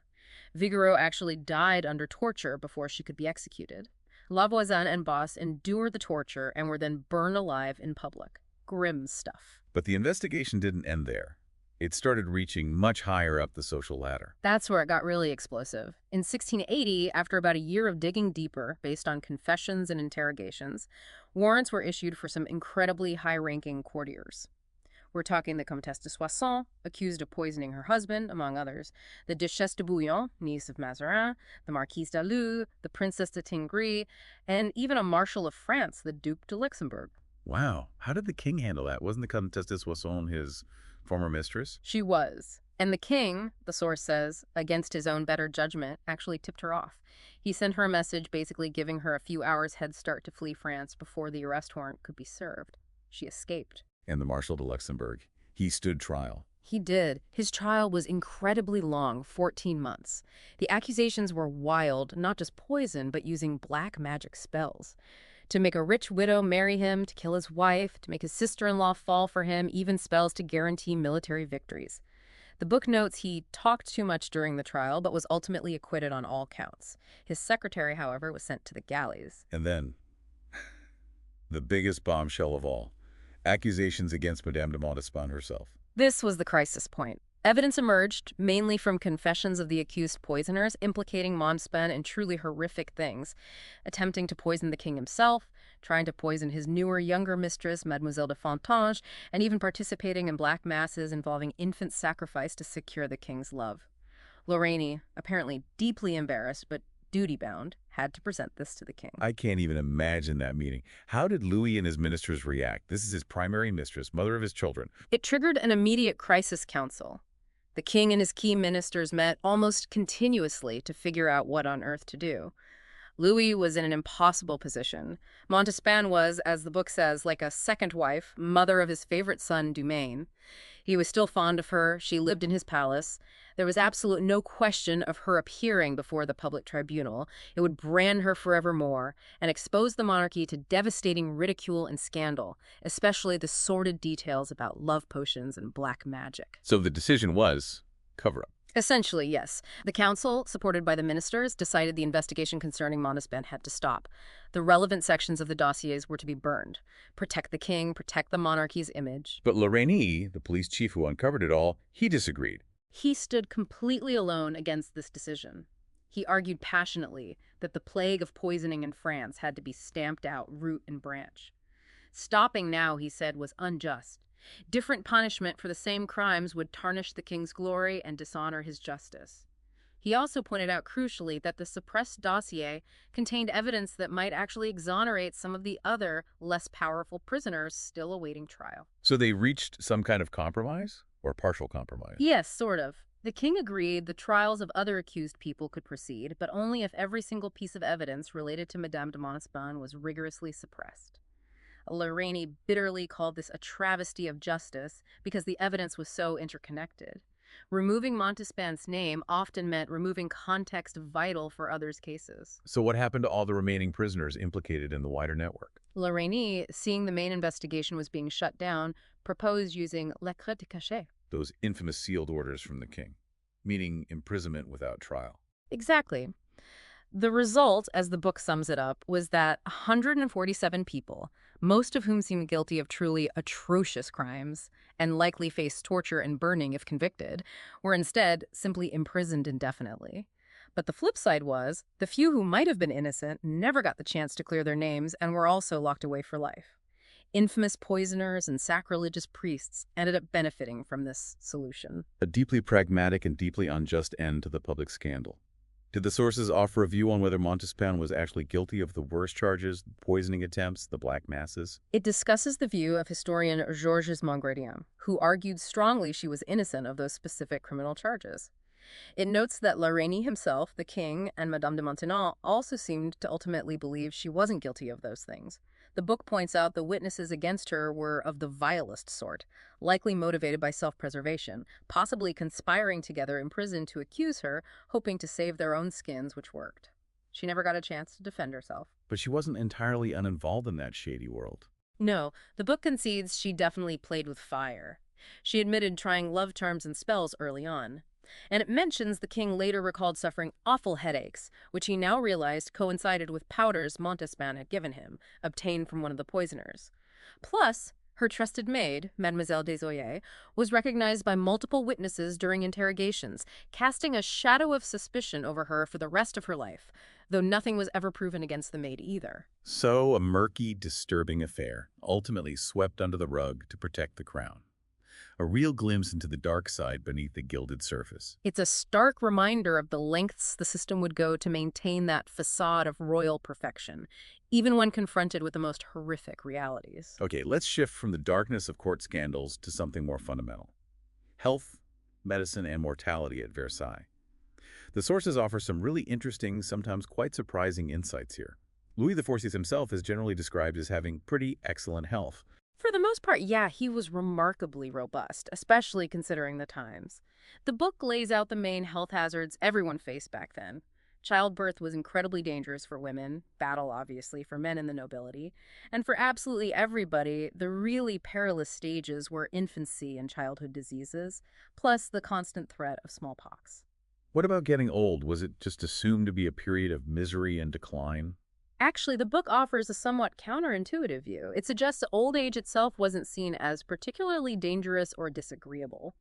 Vigoureux actually died under torture before she could be executed. Lavoisin and Boss endured the torture and were then burned alive in public. Grim stuff. But the investigation didn't end there. It started reaching much higher up the social ladder. That's where it got really explosive. In 1680, after about a year of digging deeper, based on confessions and interrogations, warrants were issued for some incredibly high-ranking courtiers. We're talking the Comtesse de Soissons, accused of poisoning her husband, among others, the Duchesse de Bouillon, niece of Mazarin, the Marquise d'Alluye, the Princess de Tingry, and even a Marshal of France, the Duc de Luxembourg. Wow, how did the king handle that? Wasn't the Comtesse de Soissons his former mistress? She was. And the king, the source says, against his own better judgment, actually tipped her off. He sent her a message basically giving her a few hours head start to flee France before the arrest warrant could be served. She escaped. And the Marshal de Luxembourg. He stood trial. He did. His trial was incredibly long, 14 months. The accusations were wild, not just poison, but using black magic spells. To make a rich widow marry him, to kill his wife, to make his sister-in-law fall for him, even spells to guarantee military victories. The book notes he talked too much during the trial, but was ultimately acquitted on all counts. His secretary, however, was sent to the galleys. And then, the biggest bombshell of all, accusations against Madame de Montespan herself. This was the crisis point. Evidence emerged, mainly from confessions of the accused poisoners, implicating Montespan in truly horrific things, attempting to poison the king himself, trying to poison his newer, younger mistress, Mademoiselle de Fontanges, and even participating in black masses involving infant sacrifice to secure the king's love. La Reynie, apparently deeply embarrassed but duty-bound, had to present this to the king. I can't even imagine that meeting. How did Louis and his ministers react? This is his primary mistress, mother of his children. It triggered an immediate crisis council. The king and his key ministers met almost continuously to figure out what on earth to do. Louis was in an impossible position. Montespan was, as the book says, like a second wife, mother of his favorite son, Dumaine. He was still fond of her. She lived in his palace. There was absolute no question of her appearing before the public tribunal. It would brand her forevermore and expose the monarchy to devastating ridicule and scandal, especially the sordid details about love potions and black magic. So the decision was cover-up. Essentially, yes. The council, supported by the ministers, decided the investigation concerning Montespan had to stop. The relevant sections of the dossiers were to be burned. Protect the king, protect the monarchy's image. But La Reynie, the police chief who uncovered it all, he disagreed. He stood completely alone against this decision. He argued passionately that the plague of poisoning in France had to be stamped out root and branch. Stopping now, he said, was unjust. Different punishment for the same crimes would tarnish the king's glory and dishonor his justice. He also pointed out crucially that the suppressed dossier contained evidence that might actually exonerate some of the other, less powerful prisoners still awaiting trial. So they reached some kind of compromise or partial compromise? Yes, sort of. The king agreed the trials of other accused people could proceed, but only if every single piece of evidence related to Madame de Montespan was rigorously suppressed. Lorraine bitterly called this a travesty of justice because the evidence was so interconnected. Removing Montespan's name often meant removing context vital for others' cases. So what happened to all the remaining prisoners implicated in the wider network? Lorraine, seeing the main investigation was being shut down, proposed using lettres de cachet. Those infamous sealed orders from the king, meaning imprisonment without trial. Exactly. The result, as the book sums it up, was that 147 people, most of whom seemed guilty of truly atrocious crimes and likely faced torture and burning if convicted, were instead simply imprisoned indefinitely. But the flip side was, the few who might have been innocent never got the chance to clear their names and were also locked away for life. Infamous poisoners and sacrilegious priests ended up benefiting from this solution. A deeply pragmatic and deeply unjust end to the public scandal. Did the sources offer a view on whether Montespan was actually guilty of the worst charges, the poisoning attempts, the black masses? It discusses the view of historian Georges Mongrediam, who argued strongly she was innocent of those specific criminal charges. It notes that La Reynie himself, the king, and Madame de Maintenon also seemed to ultimately believe she wasn't guilty of those things. The book points out the witnesses against her were of the vilest sort, likely motivated by self-preservation, possibly conspiring together in prison to accuse her, hoping to save their own skins, which worked. She never got a chance to defend herself. But she wasn't entirely uninvolved in that shady world. No, the book concedes she definitely played with fire. She admitted trying love charms and spells early on. And it mentions the king later recalled suffering awful headaches, which he now realized coincided with powders Montespan had given him, obtained from one of the poisoners. Plus, her trusted maid, Mademoiselle Desoyer, was recognized by multiple witnesses during interrogations, casting a shadow of suspicion over her for the rest of her life, though nothing was ever proven against the maid either. So, a murky, disturbing affair, ultimately swept under the rug to protect the crown. A real glimpse into the dark side beneath the gilded surface. It's a stark reminder of the lengths the system would go to maintain that facade of royal perfection, even when confronted with the most horrific realities. Okay, let's shift from the darkness of court scandals to something more fundamental. Health, medicine, and mortality at Versailles. The sources offer some really interesting, sometimes quite surprising insights here. Louis XIV himself is generally described as having pretty excellent health. For the most part, yeah, he was remarkably robust, especially considering the times. The book lays out the main health hazards everyone faced back then. Childbirth was incredibly dangerous for women, battle obviously for men in the nobility, and for absolutely everybody, the really perilous stages were infancy and childhood diseases, plus the constant threat of smallpox. What about getting old? Was it just assumed to be a period of misery and decline? Actually, the book offers a somewhat counterintuitive view. It suggests that old age itself wasn't seen as particularly dangerous or disagreeable.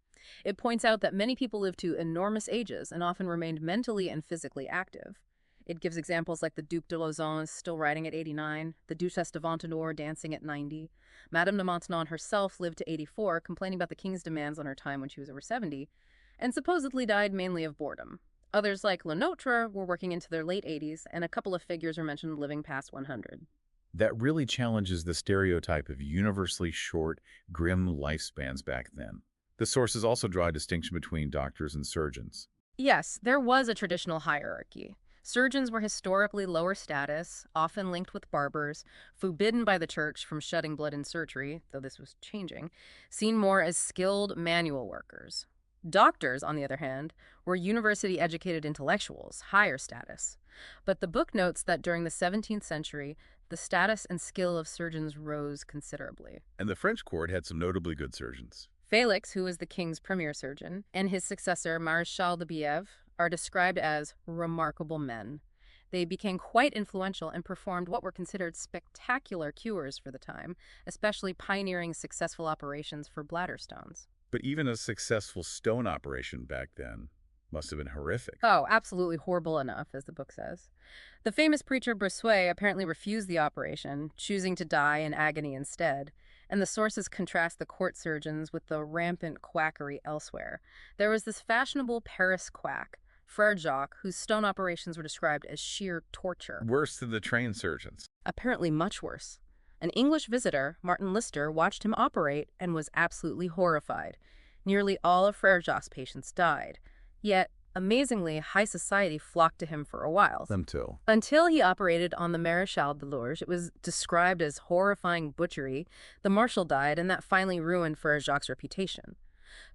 It points out that many people lived to enormous ages and often remained mentally and physically active. It gives examples like the Duc de Lauzun still riding at 89, the Duchesse de Ventador dancing at 90. Madame de Maintenon herself lived to 84, complaining about the king's demands on her time when she was over 70, and supposedly died mainly of boredom. Others, like Le Notre, were working into their late 80s, and a couple of figures are mentioned living past 100. That really challenges the stereotype of universally short, grim lifespans back then. The sources also draw a distinction between doctors and surgeons. Yes, there was a traditional hierarchy. Surgeons were historically lower status, often linked with barbers, forbidden by the church from shedding blood in surgery, though this was changing, seen more as skilled manual workers. Doctors, on the other hand, were university-educated intellectuals, higher status. But the book notes that during the 17th century, the status and skill of surgeons rose considerably. And the French court had some notably good surgeons. Felix, who was the king's premier surgeon, and his successor, Maréchal de Bièvre, are described as remarkable men. They became quite influential and performed what were considered spectacular cures for the time, especially pioneering successful operations for bladder stones. But even a successful stone operation back then must have been horrific. Oh, absolutely horrible enough, as the book says. The famous preacher Bossuet apparently refused the operation, choosing to die in agony instead, and the sources contrast the court surgeons with the rampant quackery elsewhere. There was this fashionable Paris quack, Frere Jacques, whose stone operations were described as sheer torture. Worse than the trained surgeons. Apparently much worse. An English visitor, Martin Lister, watched him operate and was absolutely horrified. Nearly all of Frere Jacques' patients died. Yet, amazingly, high society flocked to him for a while. Them too. Until he operated on the Maréchal de Lourdes, it was described as horrifying butchery. The marshal died, and that finally ruined Frere Jacques' reputation.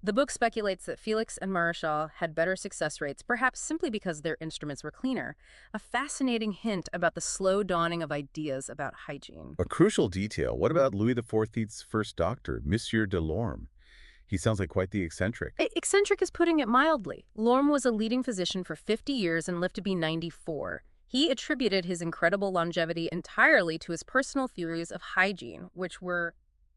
The book speculates that Felix and Maréchal had better success rates, perhaps simply because their instruments were cleaner, a fascinating hint about the slow dawning of ideas about hygiene. A crucial detail, what about Louis XIV's first doctor, Monsieur de Lorme? He sounds like quite the eccentric. Eccentric is putting it mildly. Lorme was a leading physician for 50 years and lived to be 94. He attributed his incredible longevity entirely to his personal theories of hygiene, which were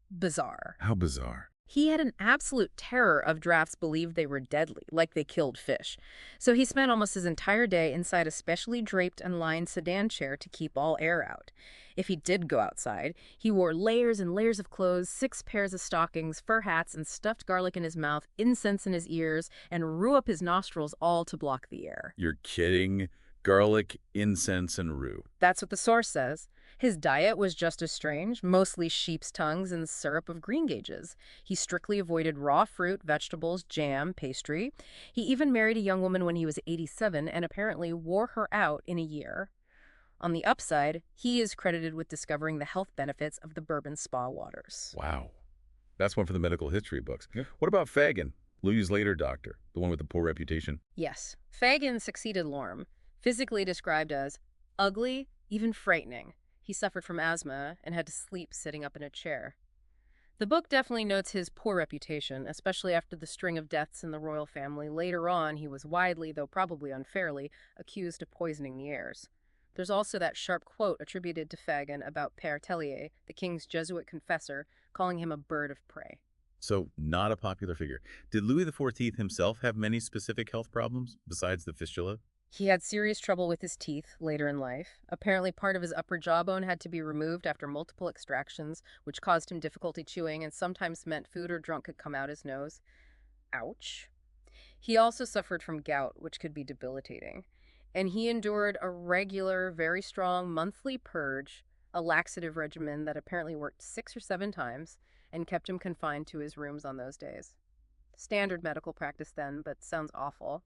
bizarre. How bizarre. He had an absolute terror of drafts believed they were deadly, like they killed fish. So he spent almost his entire day inside a specially draped and lined sedan chair to keep all air out. If he did go outside, he wore layers and layers of clothes, 6 pairs of stockings, fur hats, and stuffed garlic in his mouth, incense in his ears, and rue up his nostrils, all to block the air. You're kidding. Garlic, incense, and rue. That's what the source says. His diet was just as strange, mostly sheep's tongues and syrup of greengages. He strictly avoided raw fruit, vegetables, jam, pastry. He even married a young woman when he was 87 and apparently wore her out in a year. On the upside, he is credited with discovering the health benefits of the Bourbon spa waters. Wow. That's one for the medical history books. Yeah. What about Fagin, Louis' later doctor, the one with the poor reputation? Yes, Fagin succeeded Lorme, physically described as ugly, even frightening. He suffered from asthma and had to sleep sitting up in a chair. The book definitely notes his poor reputation, especially after the string of deaths in the royal family. Later on, he was widely, though probably unfairly, accused of poisoning the heirs. There's also that sharp quote attributed to Fagin about Père Tellier, the king's Jesuit confessor, calling him a bird of prey. So, not a popular figure. Did Louis XIV himself have many specific health problems besides the fistula? He had serious trouble with his teeth later in life. Apparently, part of his upper jawbone had to be removed after multiple extractions, which caused him difficulty chewing and sometimes meant food or drunk could come out his nose. Ouch. He also suffered from gout, which could be debilitating. And he endured a regular, very strong monthly purge, a laxative regimen that apparently worked 6 or 7 times and kept him confined to his rooms on those days. Standard medical practice then, but sounds awful.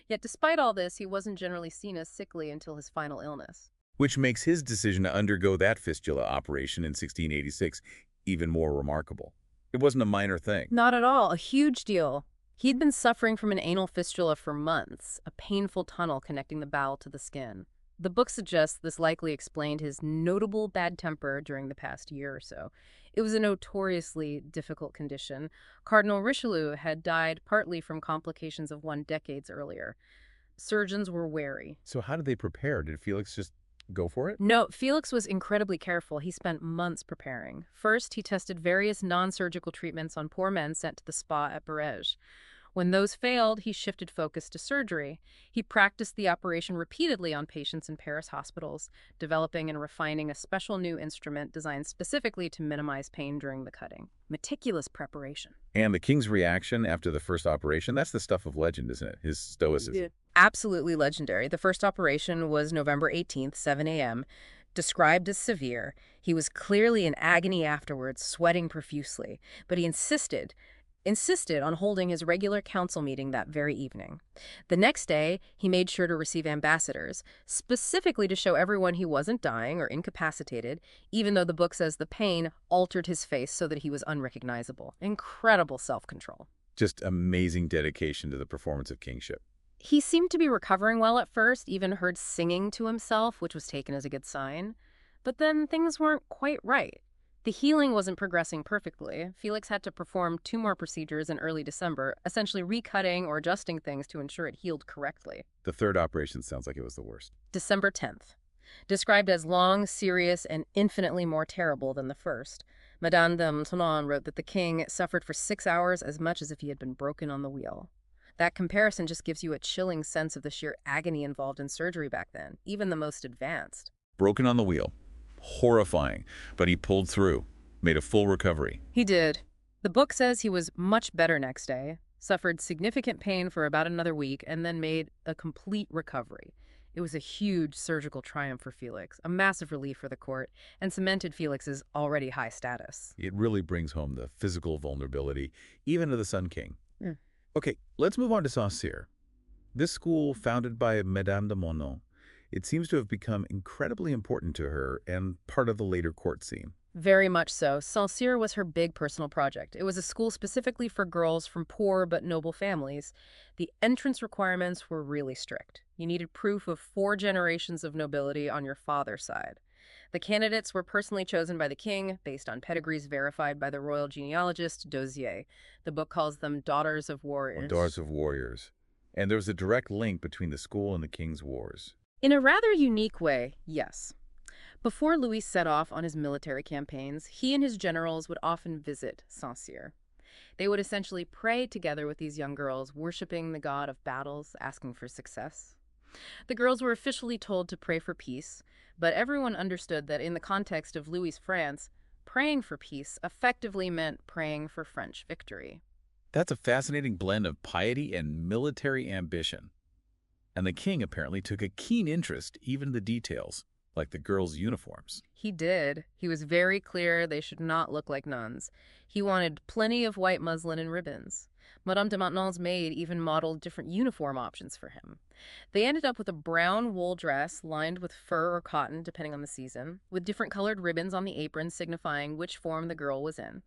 Yet despite all this, he wasn't generally seen as sickly until his final illness. Which makes his decision to undergo that fistula operation in 1686 even more remarkable. It wasn't a minor thing. Not at all. A huge deal. He'd been suffering from an anal fistula for months, a painful tunnel connecting the bowel to the skin. The book suggests this likely explained his notable bad temper during the past year or so. It was a notoriously difficult condition. Cardinal Richelieu had died partly from complications of one decades earlier. Surgeons were wary. So how did they prepare? Did Felix just go for it? No, Felix was incredibly careful. He spent months preparing. First, he tested various non-surgical treatments on poor men sent to the spa at Barège. When those failed, he shifted focus to surgery. He practiced the operation repeatedly on patients in Paris hospitals, developing and refining a special new instrument designed specifically to minimize pain during the cutting. Meticulous preparation. And the king's reaction after the first operation, that's the stuff of legend, isn't it? His stoicism. Yeah. Absolutely legendary. The first operation was November 18th, 7 a.m., described as severe. He was clearly in agony afterwards, sweating profusely, but he insisted on holding his regular council meeting that very evening. The next day, he made sure to receive ambassadors, specifically to show everyone he wasn't dying or incapacitated, even though the book says the pain altered his face so that he was unrecognizable. Incredible self-control. Just amazing dedication to the performance of kingship. He seemed to be recovering well at first, even heard singing to himself, which was taken as a good sign. But then things weren't quite right. The healing wasn't progressing perfectly. Felix had to perform 2 more procedures in early December, essentially recutting or adjusting things to ensure it healed correctly. The third operation sounds like it was the worst. December 10th. Described as long, serious, and infinitely more terrible than the first, Madame de Maintenon wrote that the king suffered for 6 hours as much as if he had been broken on the wheel. That comparison just gives you a chilling sense of the sheer agony involved in surgery back then, even the most advanced. Broken on the wheel. Horrifying, but he pulled through, made a full recovery. He did. The book says he was much better next day. suffered significant pain for about another week, and then made a complete recovery. It was a huge surgical triumph for Felix, a massive relief for the court, and cemented Felix's already high status. It really brings home the physical vulnerability, even to the Sun King. Mm. Okay, let's move on to Saint-Cyr. This school, founded by Madame de Maintenon, it seems to have become incredibly important to her and part of the later court scene. Very much so. Saint-Cyr was her big personal project. It was a school specifically for girls from poor but noble families. The entrance requirements were really strict. You needed proof of 4 generations of nobility on your father's side. The candidates were personally chosen by the king, based on pedigrees verified by the royal genealogist Dozier. The book calls them Daughters of Warriors. Daughters of Warriors. And there was a direct link between the school and the king's wars. In a rather unique way, yes. Before Louis set off on his military campaigns, he and his generals would often visit Saint-Cyr. They would essentially pray together with these young girls, worshiping the god of battles, asking for success. The girls were officially told to pray for peace, but everyone understood that in the context of Louis's France, praying for peace effectively meant praying for French victory. That's a fascinating blend of piety and military ambition. And the king apparently took a keen interest even in the details, like the girls' uniforms. He did. He was very clear they should not look like nuns. He wanted plenty of white muslin and ribbons. Madame de Maintenon's maid even modeled different uniform options for him. They ended up with a brown wool dress lined with fur or cotton, depending on the season, with different colored ribbons on the apron signifying which form the girl was in.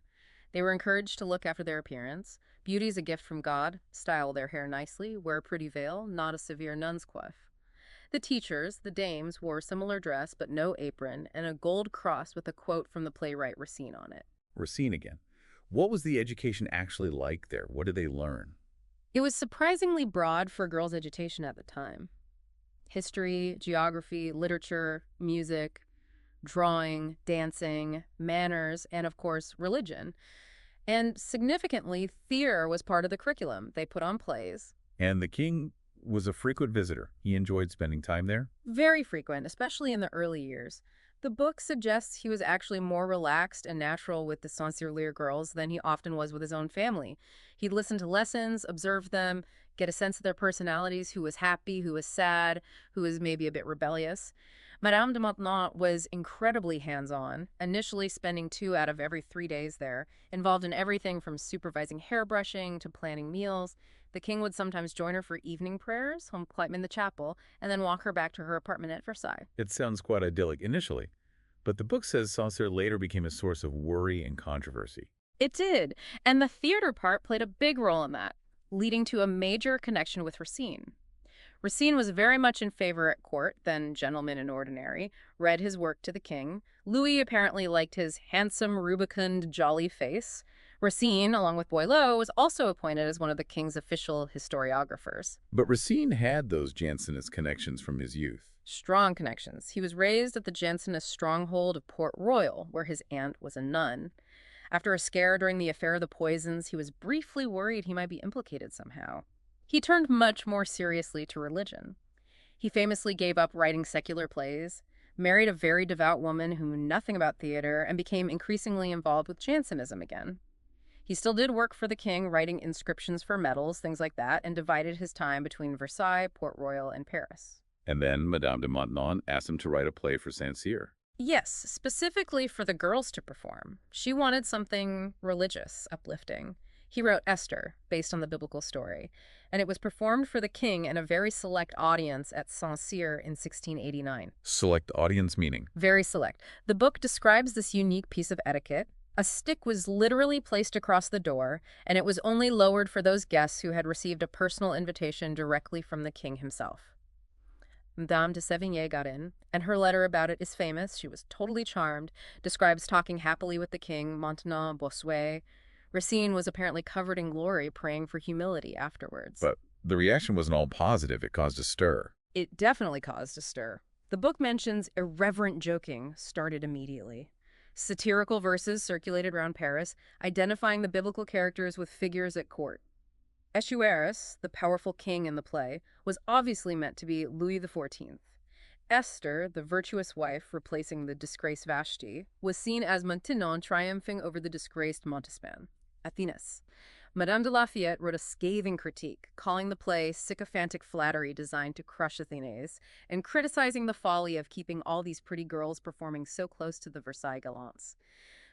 They were encouraged to look after their appearance. Beauty is a gift from God. Style their hair nicely. Wear a pretty veil, not a severe nun's coif. The teachers, the dames, wore a similar dress but no apron and a gold cross with a quote from the playwright Racine on it. Racine again. What was the education actually like there? What did they learn? It was surprisingly broad for girls' education at the time. History, geography, literature, music, drawing, dancing, manners, and of course, religion. And significantly, theater was part of the curriculum. They put on plays. And the king was a frequent visitor. He enjoyed spending time there? Very frequent, especially in the early years. The book suggests he was actually more relaxed and natural with the Saint-Cyr girls than he often was with his own family. He'd listen to lessons, observe them, get a sense of their personalities, who was happy, who was sad, who was maybe a bit rebellious. Madame de Maintenon was incredibly hands-on, initially spending 2 out of every 3 days there, involved in everything from supervising hairbrushing to planning meals. The king would sometimes join her for evening prayers, home climbing in the chapel, and then walk her back to her apartment at Versailles. It sounds quite idyllic initially, but the book says Saint-Cyr later became a source of worry and controversy. It did, and the theater part played a big role in that, leading to a major connection with Racine. Racine was very much in favor at court, then gentleman in ordinary, read his work to the king. Louis apparently liked his handsome, rubicund, jolly face. Racine, along with Boileau, was also appointed as one of the king's official historiographers. But Racine had those Jansenist connections from his youth. Strong connections. He was raised at the Jansenist stronghold of Port Royal, where his aunt was a nun. After a scare during the affair of the poisons, he was briefly worried he might be implicated somehow. He turned much more seriously to religion. He famously gave up writing secular plays, married a very devout woman who knew nothing about theater, and became increasingly involved with Jansenism again. He still did work for the king, writing inscriptions for medals, things like that, and divided his time between Versailles, Port Royal, and Paris. And then Madame de Maintenon asked him to write a play for Saint-Cyr. Yes, specifically for the girls to perform. She wanted something religious, uplifting. He wrote Esther, based on the biblical story, and it was performed for the king and a very select audience at Saint-Cyr in 1689. Select audience meaning? Very select. The book describes this unique piece of etiquette. A stick was literally placed across the door, and it was only lowered for those guests who had received a personal invitation directly from the king himself. Madame de Sévigné got in, and her letter about it is famous. She was totally charmed, describes talking happily with the king, Maintenon, Bossuet. Racine was apparently covered in glory, praying for humility afterwards. But the reaction wasn't all positive. It caused a stir. It definitely caused a stir. The book mentions irreverent joking started immediately. Satirical verses circulated around Paris, identifying the biblical characters with figures at court. Ahasuerus, the powerful king in the play, was obviously meant to be Louis XIV. Esther, the virtuous wife replacing the disgraced Vashti, was seen as Maintenon triumphing over the disgraced Montespan, Athenas. Madame de Lafayette wrote a scathing critique, calling the play sycophantic flattery designed to crush Athenes, and criticizing the folly of keeping all these pretty girls performing so close to the Versailles gallants.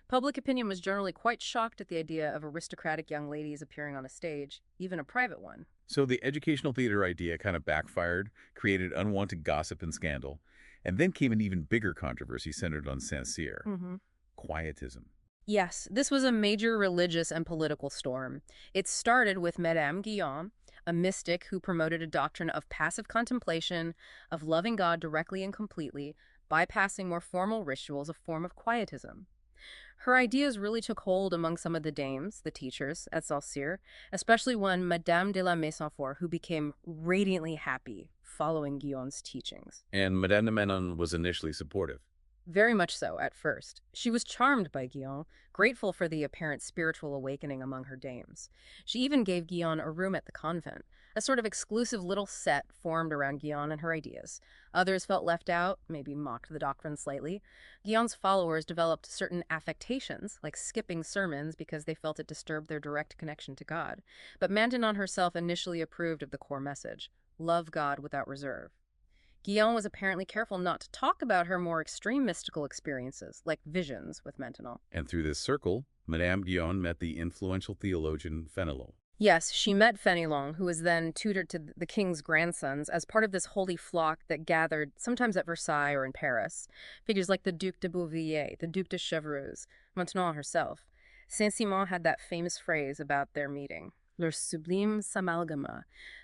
Public opinion was generally quite shocked at the idea of aristocratic young ladies appearing on a stage, even a private one. So the educational theater idea kind of backfired, created unwanted gossip and scandal, and then came an even bigger controversy centered on Saint-Cyr, quietism. Yes, this was a major religious and political storm. It started with Madame Guyon, a mystic who promoted a doctrine of passive contemplation, of loving God directly and completely, bypassing more formal rituals, a form of quietism. Her ideas really took hold among some of the dames, the teachers, at Saint-Cyr, especially one Madame de la Maisonfort, who became radiantly happy following Guyon's teachings. And Madame de Menon was initially supportive. Very much so, at first. She was charmed by Guyon, grateful for the apparent spiritual awakening among her dames. She even gave Guyon a room at the convent, a sort of exclusive little set formed around Guyon and her ideas. Others felt left out, maybe mocked the doctrine slightly. Guyon's followers developed certain affectations, like skipping sermons because they felt it disturbed their direct connection to God. But Maintenon herself initially approved of the core message: love God without reserve. Guyon was apparently careful not to talk about her more extreme mystical experiences, like visions, with Maintenon. And through this circle, Madame Guyon met the influential theologian Fénelon. Yes, she met Fénelon, who was then tutored to the king's grandsons, as part of this holy flock that gathered, sometimes at Versailles or in Paris. Figures like the Duc de Beauvilliers, the Duc de Chevreuse, Maintenon herself. Saint-Simon had that famous phrase about their meeting: leur sublime s'amalgama,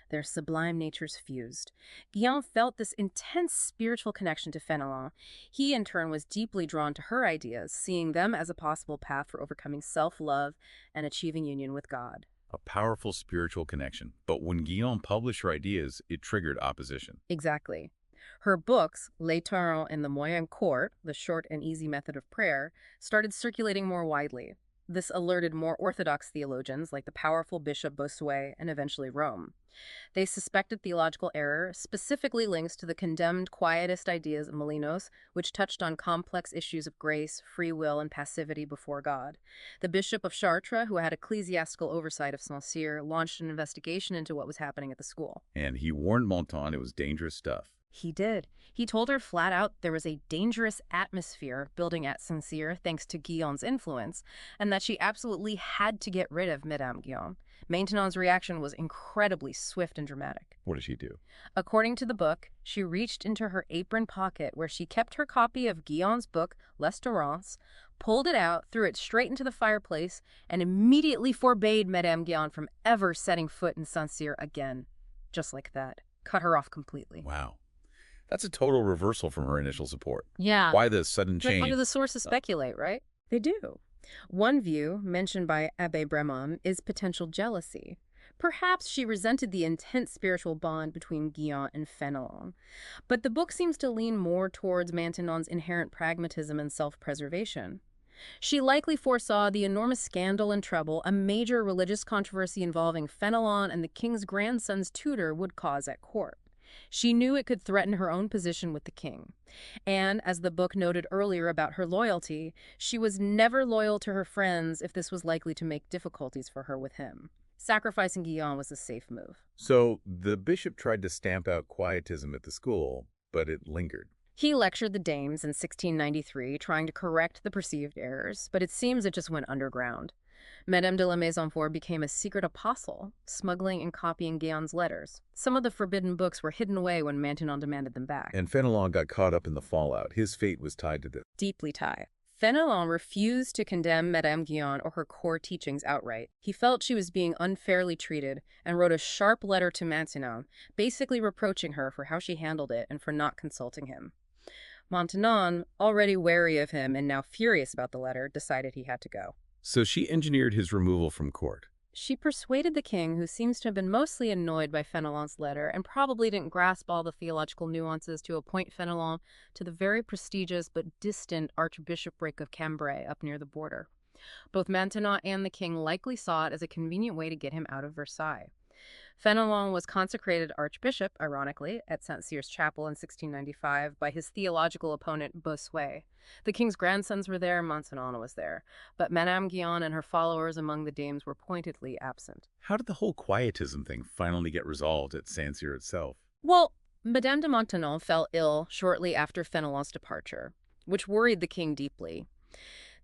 their sublime natures fused. Guyon felt this intense spiritual connection to Fénelon. He, in turn, was deeply drawn to her ideas, seeing them as a possible path for overcoming self-love and achieving union with God. A powerful spiritual connection. But when Guyon published her ideas, it triggered opposition. Exactly. Her books, Les Tarons and the Moyen Court, the short and easy method of prayer, started circulating more widely. This alerted more orthodox theologians like the powerful Bishop Bossuet and eventually Rome. They suspected theological error, specifically links to the condemned quietist ideas of Molinos, which touched on complex issues of grace, free will, and passivity before God. The Bishop of Chartres, who had ecclesiastical oversight of Saint-Cyr, launched an investigation into what was happening at the school. And he warned Maintenon it was dangerous stuff. He did. He told her flat out there was a dangerous atmosphere building at Saint-Cyr thanks to Guyon's influence, and that she absolutely had to get rid of Madame Guyon. Maintenon's reaction was incredibly swift and dramatic. What did she do? According to the book, she reached into her apron pocket where she kept her copy of Guyon's book, L'Espérance, pulled it out, threw it straight into the fireplace, and immediately forbade Madame Guyon from ever setting foot in Saint-Cyr again. Just like that. Cut her off completely. Wow. That's a total reversal from her initial support. Yeah. Why the sudden change? Why do the sources speculate, right? They do. One view, mentioned by Abbé Bremond, is potential jealousy. Perhaps she resented the intense spiritual bond between Guyon and Fénelon. But the book seems to lean more towards Maintenon's inherent pragmatism and self-preservation. She likely foresaw the enormous scandal and trouble a major religious controversy involving Fénelon and the king's grandson's tutor would cause at court. She knew it could threaten her own position with the king. And, as the book noted earlier about her loyalty, she was never loyal to her friends if this was likely to make difficulties for her with him. Sacrificing Guyon was a safe move. So the bishop tried to stamp out quietism at the school, but it lingered. He lectured the dames in 1693, trying to correct the perceived errors, but it seems it just went underground. Madame de la Maisonfort became a secret apostle, smuggling and copying Guyon's letters. Some of the forbidden books were hidden away when Maintenon demanded them back. And Fénelon got caught up in the fallout. His fate was tied to this. Deeply tied. Fénelon refused to condemn Madame Guyon or her core teachings outright. He felt she was being unfairly treated and wrote a sharp letter to Maintenon, basically reproaching her for how she handled it and for not consulting him. Maintenon, already wary of him and now furious about the letter, decided he had to go. So she engineered his removal from court. She persuaded the king, who seems to have been mostly annoyed by Fénelon's letter and probably didn't grasp all the theological nuances, to appoint Fénelon to the very prestigious but distant Archbishopric of Cambrai up near the border. Both Maintenon and the king likely saw it as a convenient way to get him out of Versailles. Fenelon was consecrated archbishop, ironically, at Saint-Cyr's chapel in 1695 by his theological opponent Bossuet. The king's grandsons were there, Maintenon was there, but Madame Guyon and her followers among the dames were pointedly absent. How did the whole quietism thing finally get resolved at Saint-Cyr itself? Well, Madame de Maintenon fell ill shortly after Fenelon's departure, which worried the king deeply.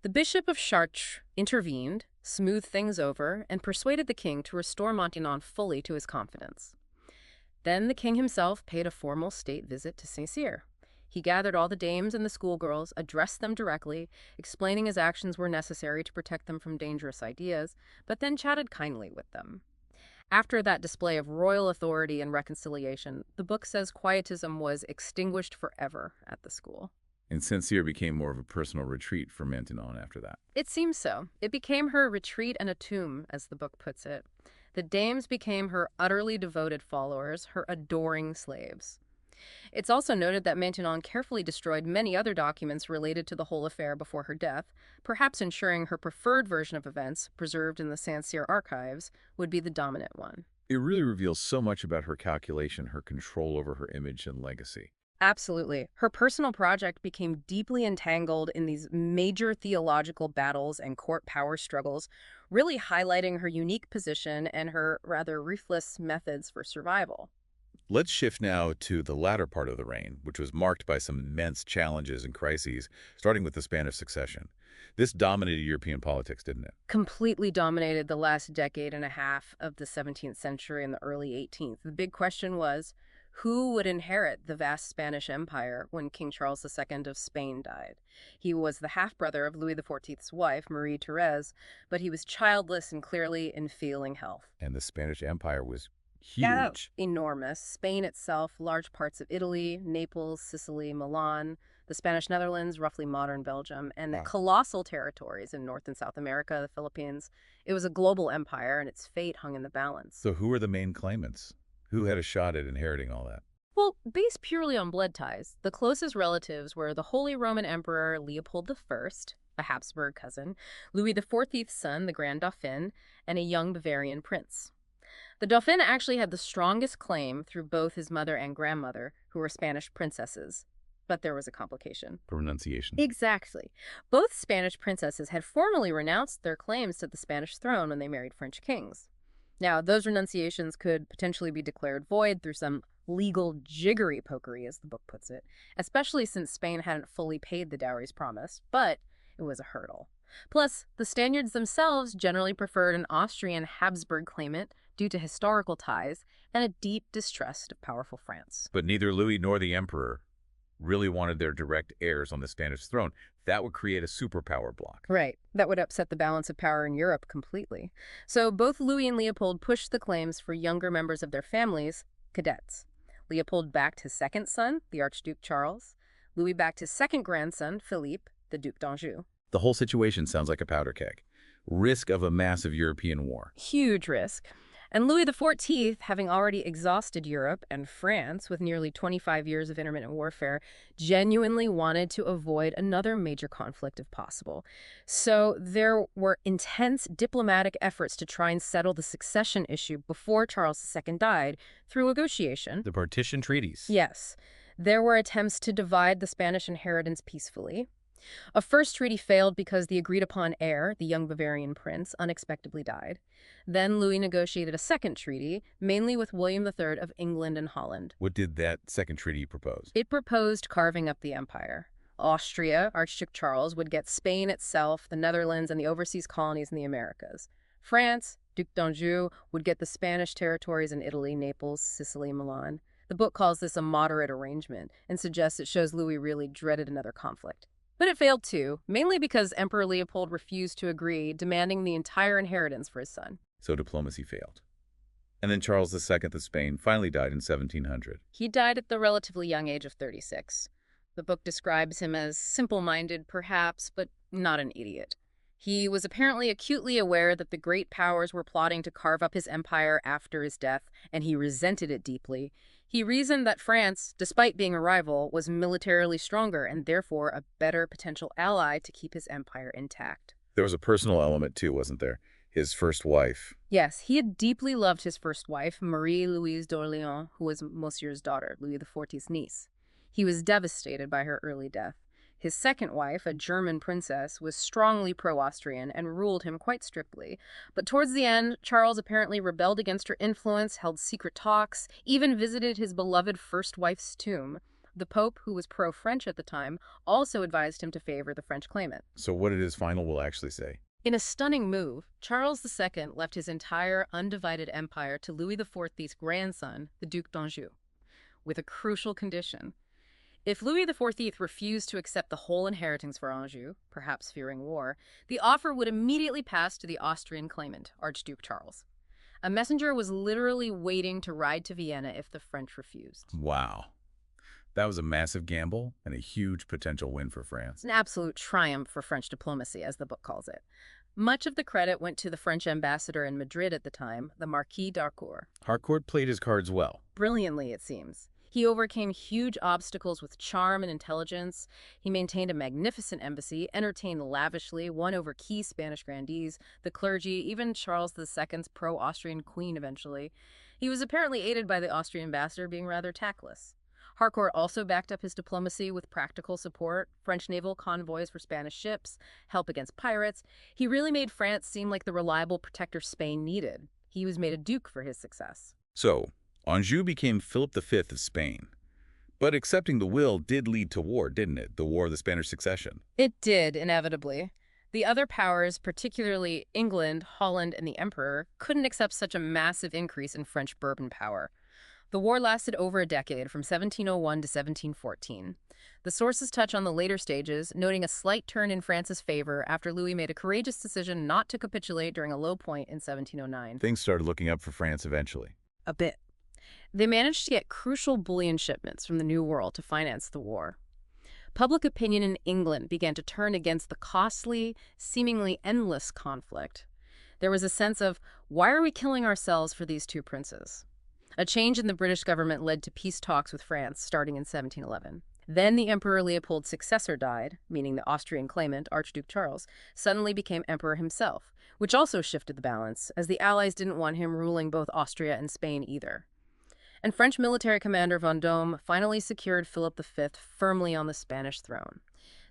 The Bishop of Chartres intervened, smoothed things over, and persuaded the king to restore Maintenon fully to his confidence. Then the king himself paid a formal state visit to Saint-Cyr. He gathered all the dames and the schoolgirls, addressed them directly, explaining his actions were necessary to protect them from dangerous ideas, but then chatted kindly with them. After that display of royal authority and reconciliation, the book says quietism was extinguished forever at the school. And Saint-Cyr became more of a personal retreat for Maintenon after that. It seems so. It became her retreat and a tomb, as the book puts it. The dames became her utterly devoted followers, her adoring slaves. It's also noted that Maintenon carefully destroyed many other documents related to the whole affair before her death, perhaps ensuring her preferred version of events, preserved in the Saint-Cyr archives, would be the dominant one. It really reveals so much about her calculation, her control over her image and legacy. Absolutely. Her personal project became deeply entangled in these major theological battles and court power struggles, really highlighting her unique position and her rather ruthless methods for survival. Let's shift now to the latter part of the reign, which was marked by some immense challenges and crises, starting with the Spanish succession. This dominated European politics, didn't it? Completely dominated the last decade and a half of the 17th century and the early 18th. The big question was, who would inherit the vast Spanish Empire when King Charles II of Spain died? He was the half-brother of Louis XIV's wife, Marie Therese, but he was childless and clearly in failing health. And the Spanish Empire was Yeah, huge. enormous. Spain itself, large parts of Italy, Naples, Sicily, Milan, the Spanish Netherlands, roughly modern Belgium, and the Wow. colossal territories in North and South America, the Philippines. It was a global empire, and its fate hung in the balance. So who were the main claimants? Who had a shot at inheriting all that? Well, based purely on blood ties, the closest relatives were the Holy Roman Emperor Leopold I, a Habsburg cousin, Louis XIV's son, the Grand Dauphin, and a young Bavarian prince. The Dauphin actually had the strongest claim through both his mother and grandmother, who were Spanish princesses. But there was a complication. Pronunciation. Exactly. Both Spanish princesses had formally renounced their claims to the Spanish throne when they married French kings. Now, those renunciations could potentially be declared void through some legal jiggery-pokery, as the book puts it, especially since Spain hadn't fully paid the dowries promised, but it was a hurdle. Plus, the Spaniards themselves generally preferred an Austrian Habsburg claimant due to historical ties and a deep distrust of powerful France. But neither Louis nor the emperor really wanted their direct heirs on the Spanish throne. That would create a superpower bloc. Right. That would upset the balance of power in Europe completely. So both Louis and Leopold pushed the claims for younger members of their families, cadets. Leopold backed his second son, the Archduke Charles. Louis backed his second grandson, Philippe, the Duc d'Anjou. The whole situation sounds like a powder keg. Risk of a massive European war. Huge risk. And Louis XIV, having already exhausted Europe and France with nearly 25 years of intermittent warfare, genuinely wanted to avoid another major conflict if possible. So there were intense diplomatic efforts to try and settle the succession issue before Charles II died through negotiation. The partition treaties. Yes, there were attempts to divide the Spanish inheritance peacefully. A first treaty failed because the agreed-upon heir, the young Bavarian prince, unexpectedly died. Then Louis negotiated a second treaty, mainly with William III of England and Holland. What did that second treaty propose? It proposed carving up the empire. Austria, Archduke Charles, would get Spain itself, the Netherlands, and the overseas colonies in the Americas. France, Duc d'Anjou, would get the Spanish territories in Italy, Naples, Sicily, Milan. The book calls this a moderate arrangement and suggests it shows Louis really dreaded another conflict. But it failed too, mainly because Emperor Leopold refused to agree, demanding the entire inheritance for his son. So diplomacy failed. And then Charles II of Spain finally died in 1700. He died at the relatively young age of 36. The book describes him as simple-minded, perhaps, but not an idiot. He was apparently acutely aware that the great powers were plotting to carve up his empire after his death, and he resented it deeply. He reasoned that France, despite being a rival, was militarily stronger and therefore a better potential ally to keep his empire intact. There was a personal element too, wasn't there? His first wife. Yes, he had deeply loved his first wife, Marie-Louise d'Orléans, who was Monsieur's daughter, Louis XIV's niece. He was devastated by her early death. His second wife, a German princess, was strongly pro-Austrian and ruled him quite strictly. But towards the end, Charles apparently rebelled against her influence, held secret talks, even visited his beloved first wife's tomb. The Pope, who was pro-French at the time, also advised him to favor the French claimant. So what did his final will actually say? In a stunning move, Charles II left his entire undivided empire to Louis XIV's grandson, the Duc d'Anjou, with a crucial condition. If Louis XIV refused to accept the whole inheritance for Anjou, perhaps fearing war, the offer would immediately pass to the Austrian claimant, Archduke Charles. A messenger was literally waiting to ride to Vienna if the French refused. Wow. That was a massive gamble and a huge potential win for France. An absolute triumph for French diplomacy, as the book calls it. Much of the credit went to the French ambassador in Madrid at the time, the Marquis d'Harcourt. Harcourt played his cards well. Brilliantly, it seems. He overcame huge obstacles with charm and intelligence. He maintained a magnificent embassy, entertained lavishly, won over key Spanish grandees, the clergy, even Charles II's pro-Austrian queen eventually. He was apparently aided by the Austrian ambassador being rather tactless. Harcourt also backed up his diplomacy with practical support, French naval convoys for Spanish ships, help against pirates. He really made France seem like the reliable protector Spain needed. He was made a duke for his success. So, Anjou became Philip V of Spain. But accepting the will did lead to war, didn't it? The War of the Spanish Succession. It did, inevitably. The other powers, particularly England, Holland, and the Emperor, couldn't accept such a massive increase in French Bourbon power. The war lasted over a decade, from 1701 to 1714. The sources touch on the later stages, noting a slight turn in France's favor after Louis made a courageous decision not to capitulate during a low point in 1709. Things started looking up for France eventually. A bit. They managed to get crucial bullion shipments from the New World to finance the war. Public opinion in England began to turn against the costly, seemingly endless conflict. There was a sense of, why are we killing ourselves for these two princes? A change in the British government led to peace talks with France starting in 1711. Then the Emperor Leopold's successor died, meaning the Austrian claimant, Archduke Charles, suddenly became emperor himself, which also shifted the balance, as the Allies didn't want him ruling both Austria and Spain either. And French military commander Vendôme finally secured Philip V firmly on the Spanish throne.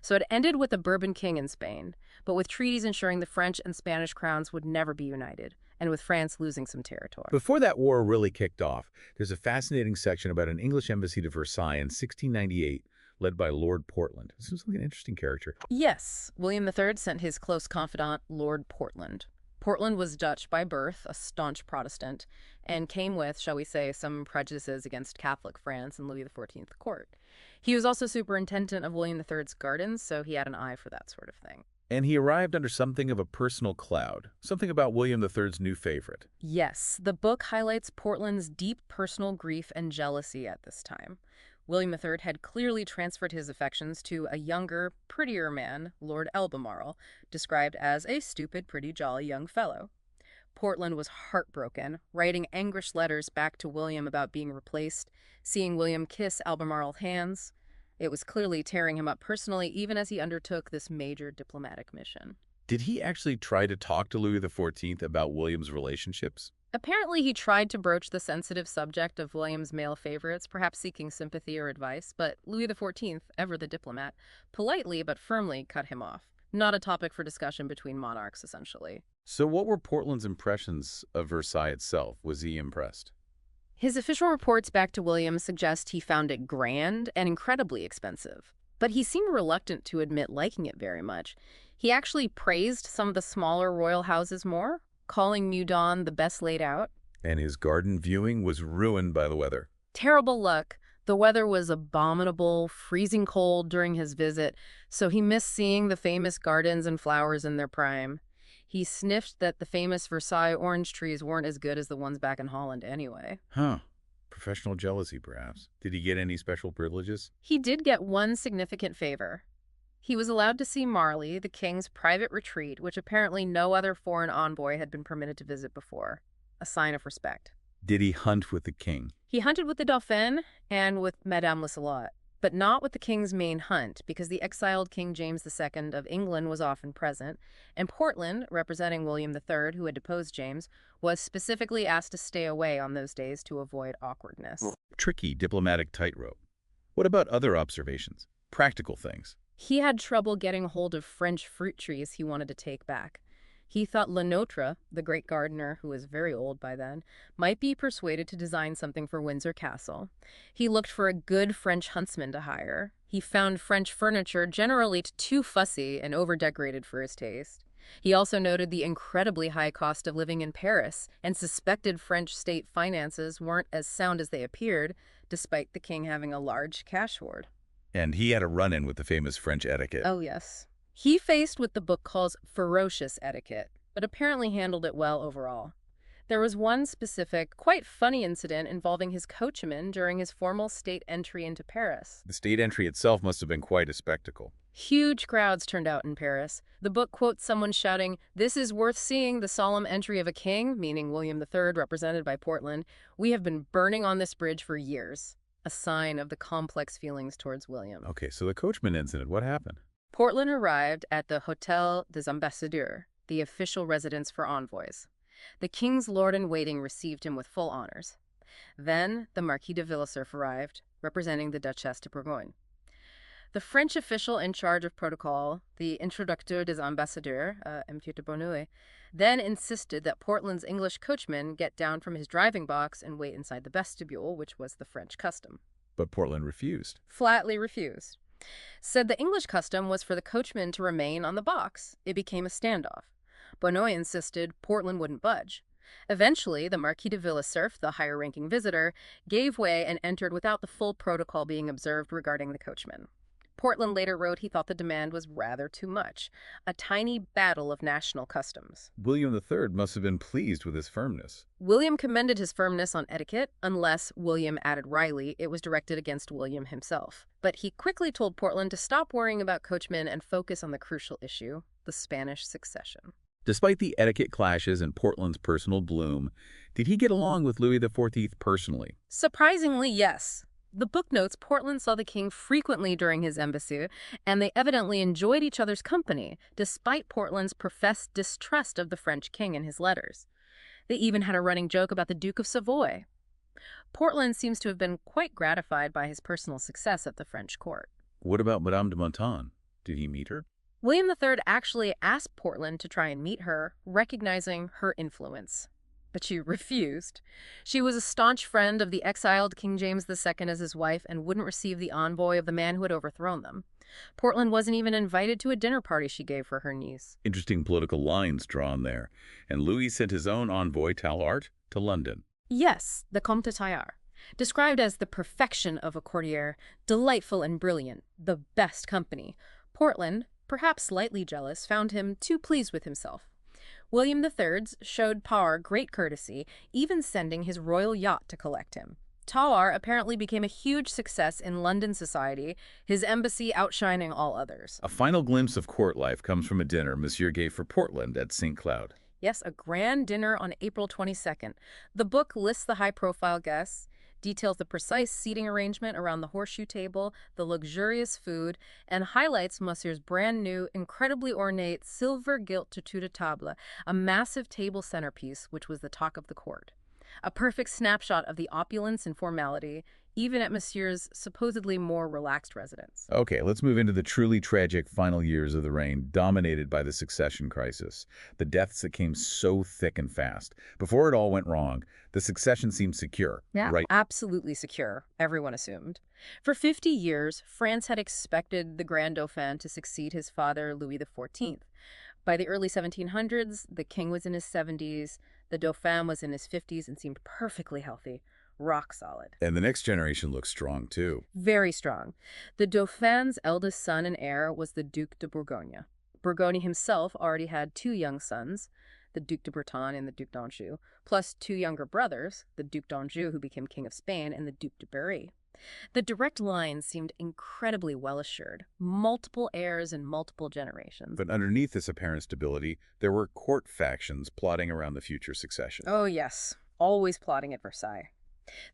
So it ended with a Bourbon king in Spain, but with treaties ensuring the French and Spanish crowns would never be united, and with France losing some territory. Before that war really kicked off, there's a fascinating section about an English embassy to Versailles in 1698, led by Lord Portland. This seems like an interesting character. Yes, William III sent his close confidant, Lord Portland. Portland was Dutch by birth, a staunch Protestant, and came with, shall we say, some prejudices against Catholic France and Louis XIV court. He was also superintendent of William III's gardens, so he had an eye for that sort of thing. And he arrived under something of a personal cloud, something about William III's new favorite. Yes, the book highlights Portland's deep personal grief and jealousy at this time. William III had clearly transferred his affections to a younger, prettier man, Lord Albemarle, described as a stupid, pretty jolly young fellow. Portland was heartbroken, writing anguished letters back to William about being replaced, seeing William kiss Albemarle's hands. It was clearly tearing him up personally, even as he undertook this major diplomatic mission. Did he actually try to talk to Louis XIV about William's relationships? Apparently, he tried to broach the sensitive subject of William's male favorites, perhaps seeking sympathy or advice, but Louis XIV, ever the diplomat, politely but firmly cut him off. Not a topic for discussion between monarchs, essentially. So what were Portland's impressions of Versailles itself? Was he impressed? His official reports back to William suggest he found it grand and incredibly expensive. But he seemed reluctant to admit liking it very much. He actually praised some of the smaller royal houses more, calling Meudon the best laid out. And his garden viewing was ruined by the weather. Terrible luck. The weather was abominable, freezing cold during his visit, so he missed seeing the famous gardens and flowers in their prime. He sniffed that the famous Versailles orange trees weren't as good as the ones back in Holland anyway. Huh. Professional jealousy, perhaps. Did he get any special privileges? He did get one significant favor. He was allowed to see Marly, the king's private retreat, which apparently no other foreign envoy had been permitted to visit before. A sign of respect. Did he hunt with the king? He hunted with the Dauphin and with Madame Lasalette. but not with the king's main hunt, because the exiled King James II of England was often present, and Portland, representing William III, who had deposed James, was specifically asked to stay away on those days to avoid awkwardness. Tricky diplomatic tightrope. What about other observations? Practical things. He had trouble getting hold of French fruit trees he wanted to take back. He thought Le Notre, the great gardener, who was very old by then, might be persuaded to design something for Windsor Castle. He looked for a good French huntsman to hire. He found French furniture generally too fussy and over-decorated for his taste. He also noted the incredibly high cost of living in Paris and suspected French state finances weren't as sound as they appeared, despite the king having a large cash hoard. And he had a run-in with the famous French etiquette. Oh, yes. He faced what the book calls ferocious etiquette, but apparently handled it well overall. There was one specific, quite funny incident involving his coachman during his formal state entry into Paris. The state entry itself must have been quite a spectacle. Huge crowds turned out in Paris. The book quotes someone shouting, "This is worth seeing, the solemn entry of a king," meaning William III, represented by Portland. "We have been burning on this bridge for years." A sign of the complex feelings towards William. Okay, so the coachman incident, what happened? Portland arrived at the Hôtel des Ambassadeurs, the official residence for envoys. The king's lord-in-waiting received him with full honors. Then the Marquis de Villesurf arrived, representing the Duchesse de Bourgogne. The French official in charge of protocol, the introducteur des ambassadeurs, M. de Bonneuil, then insisted that Portland's English coachman get down from his driving box and wait inside the vestibule, which was the French custom. But Portland refused. Flatly refused. Said the English custom was for the coachman to remain on the box. It became a standoff. Bonneuil insisted Portland wouldn't budge. Eventually, the Marquis de Villesurf, the higher-ranking visitor, gave way and entered without the full protocol being observed regarding the coachman. Portland later wrote he thought the demand was rather too much, a tiny battle of national customs. William III must have been pleased with his firmness. William commended his firmness on etiquette, unless, William added wryly, it was directed against William himself. But he quickly told Portland to stop worrying about coachmen and focus on the crucial issue, the Spanish succession. Despite the etiquette clashes and Portland's personal bloom, did he get along with Louis XIV personally? Surprisingly, yes. The book notes Portland saw the king frequently during his embassy, and they evidently enjoyed each other's company, despite Portland's professed distrust of the French king in his letters. They even had a running joke about the Duke of Savoy. Portland seems to have been quite gratified by his personal success at the French court. What about Madame de Maintenon? Did he meet her? William III actually asked Portland to try and meet her, recognizing her influence. But she refused. She was a staunch friend of the exiled King James II as his wife and wouldn't receive the envoy of the man who had overthrown them. Portland wasn't even invited to a dinner party she gave for her niece. Interesting political lines drawn there. And Louis sent his own envoy, Tallard, to London. Yes, the Comte de Tallard. Described as the perfection of a courtier, delightful and brilliant, the best company. Portland, perhaps slightly jealous, found him too pleased with himself. William III showed Tallard great courtesy, even sending his royal yacht to collect him. Tallard apparently became a huge success in London society, his embassy outshining all others. A final glimpse of court life comes from a dinner Monsieur gave for Portland at St. Cloud. Yes, a grand dinner on April 22nd. The book lists the high-profile guests, details the precise seating arrangement around the horseshoe table, the luxurious food, and highlights Monsieur's brand-new, incredibly ornate, silver-gilt tutu de table, a massive table centerpiece which was the talk of the court. A perfect snapshot of the opulence and formality, even at Monsieur's supposedly more relaxed residence. Okay, let's move into the truly tragic final years of the reign, dominated by the succession crisis. The deaths that came so thick and fast. Before it all went wrong, the succession seemed secure, right? Absolutely secure, everyone assumed. For 50 years, France had expected the Grand Dauphin to succeed his father, Louis XIV. By the early 1700s, the king was in his 70s, the Dauphin was in his 50s and seemed perfectly healthy. Rock solid. And the next generation looks strong, too. Very strong. The Dauphin's eldest son and heir was the Duc de Bourgogne. Bourgogne himself already had two young sons, the Duc de Breton and the Duc d'Anjou, plus two younger brothers, the Duc d'Anjou, who became King of Spain, and the Duc de Berry. The direct line seemed incredibly well assured, multiple heirs in multiple generations. But underneath this apparent stability, there were court factions plotting around the future succession. Oh yes, always plotting at Versailles.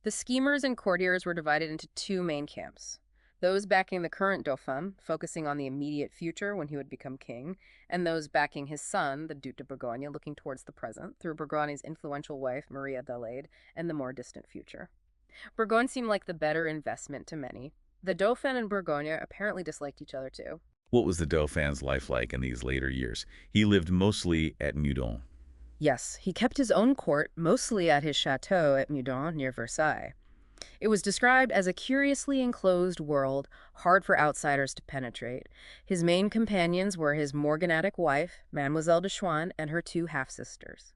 The schemers and courtiers were divided into two main camps. Those backing the current Dauphin, focusing on the immediate future when he would become king, and those backing his son, the Duc de Bourgogne, looking towards the present through Bourgogne's influential wife, Marie Adelaide, and the more distant future. Bourgogne seemed like the better investment to many. The Dauphin and Bourgogne apparently disliked each other too. What was the Dauphin's life like in these later years? He lived mostly at Meudon. Yes, he kept his own court, mostly at his chateau at Meudon near Versailles. It was described as a curiously enclosed world, hard for outsiders to penetrate. His main companions were his morganatic wife, Mademoiselle de Chouan, and her two half-sisters.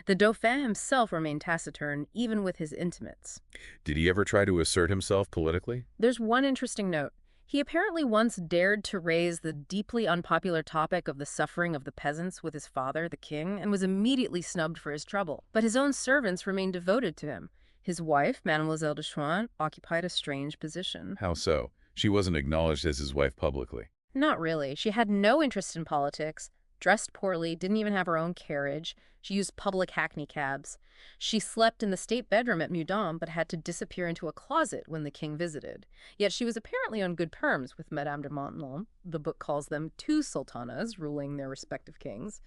The Dauphin himself remained taciturn, even with his intimates. Did he ever try to assert himself politically? There's one interesting note. He apparently once dared to raise the deeply unpopular topic of the suffering of the peasants with his father, the king, and was immediately snubbed for his trouble. But his own servants remained devoted to him. His wife, Mademoiselle de Chouan, occupied a strange position. How so? She wasn't acknowledged as his wife publicly. Not really. She had no interest in politics, dressed poorly, didn't even have her own carriage. She used public hackney cabs. She slept in the state bedroom at Meudon, but had to disappear into a closet when the king visited. Yet she was apparently on good terms with Madame de Maintenon. The book calls them two sultanas, ruling their respective kings.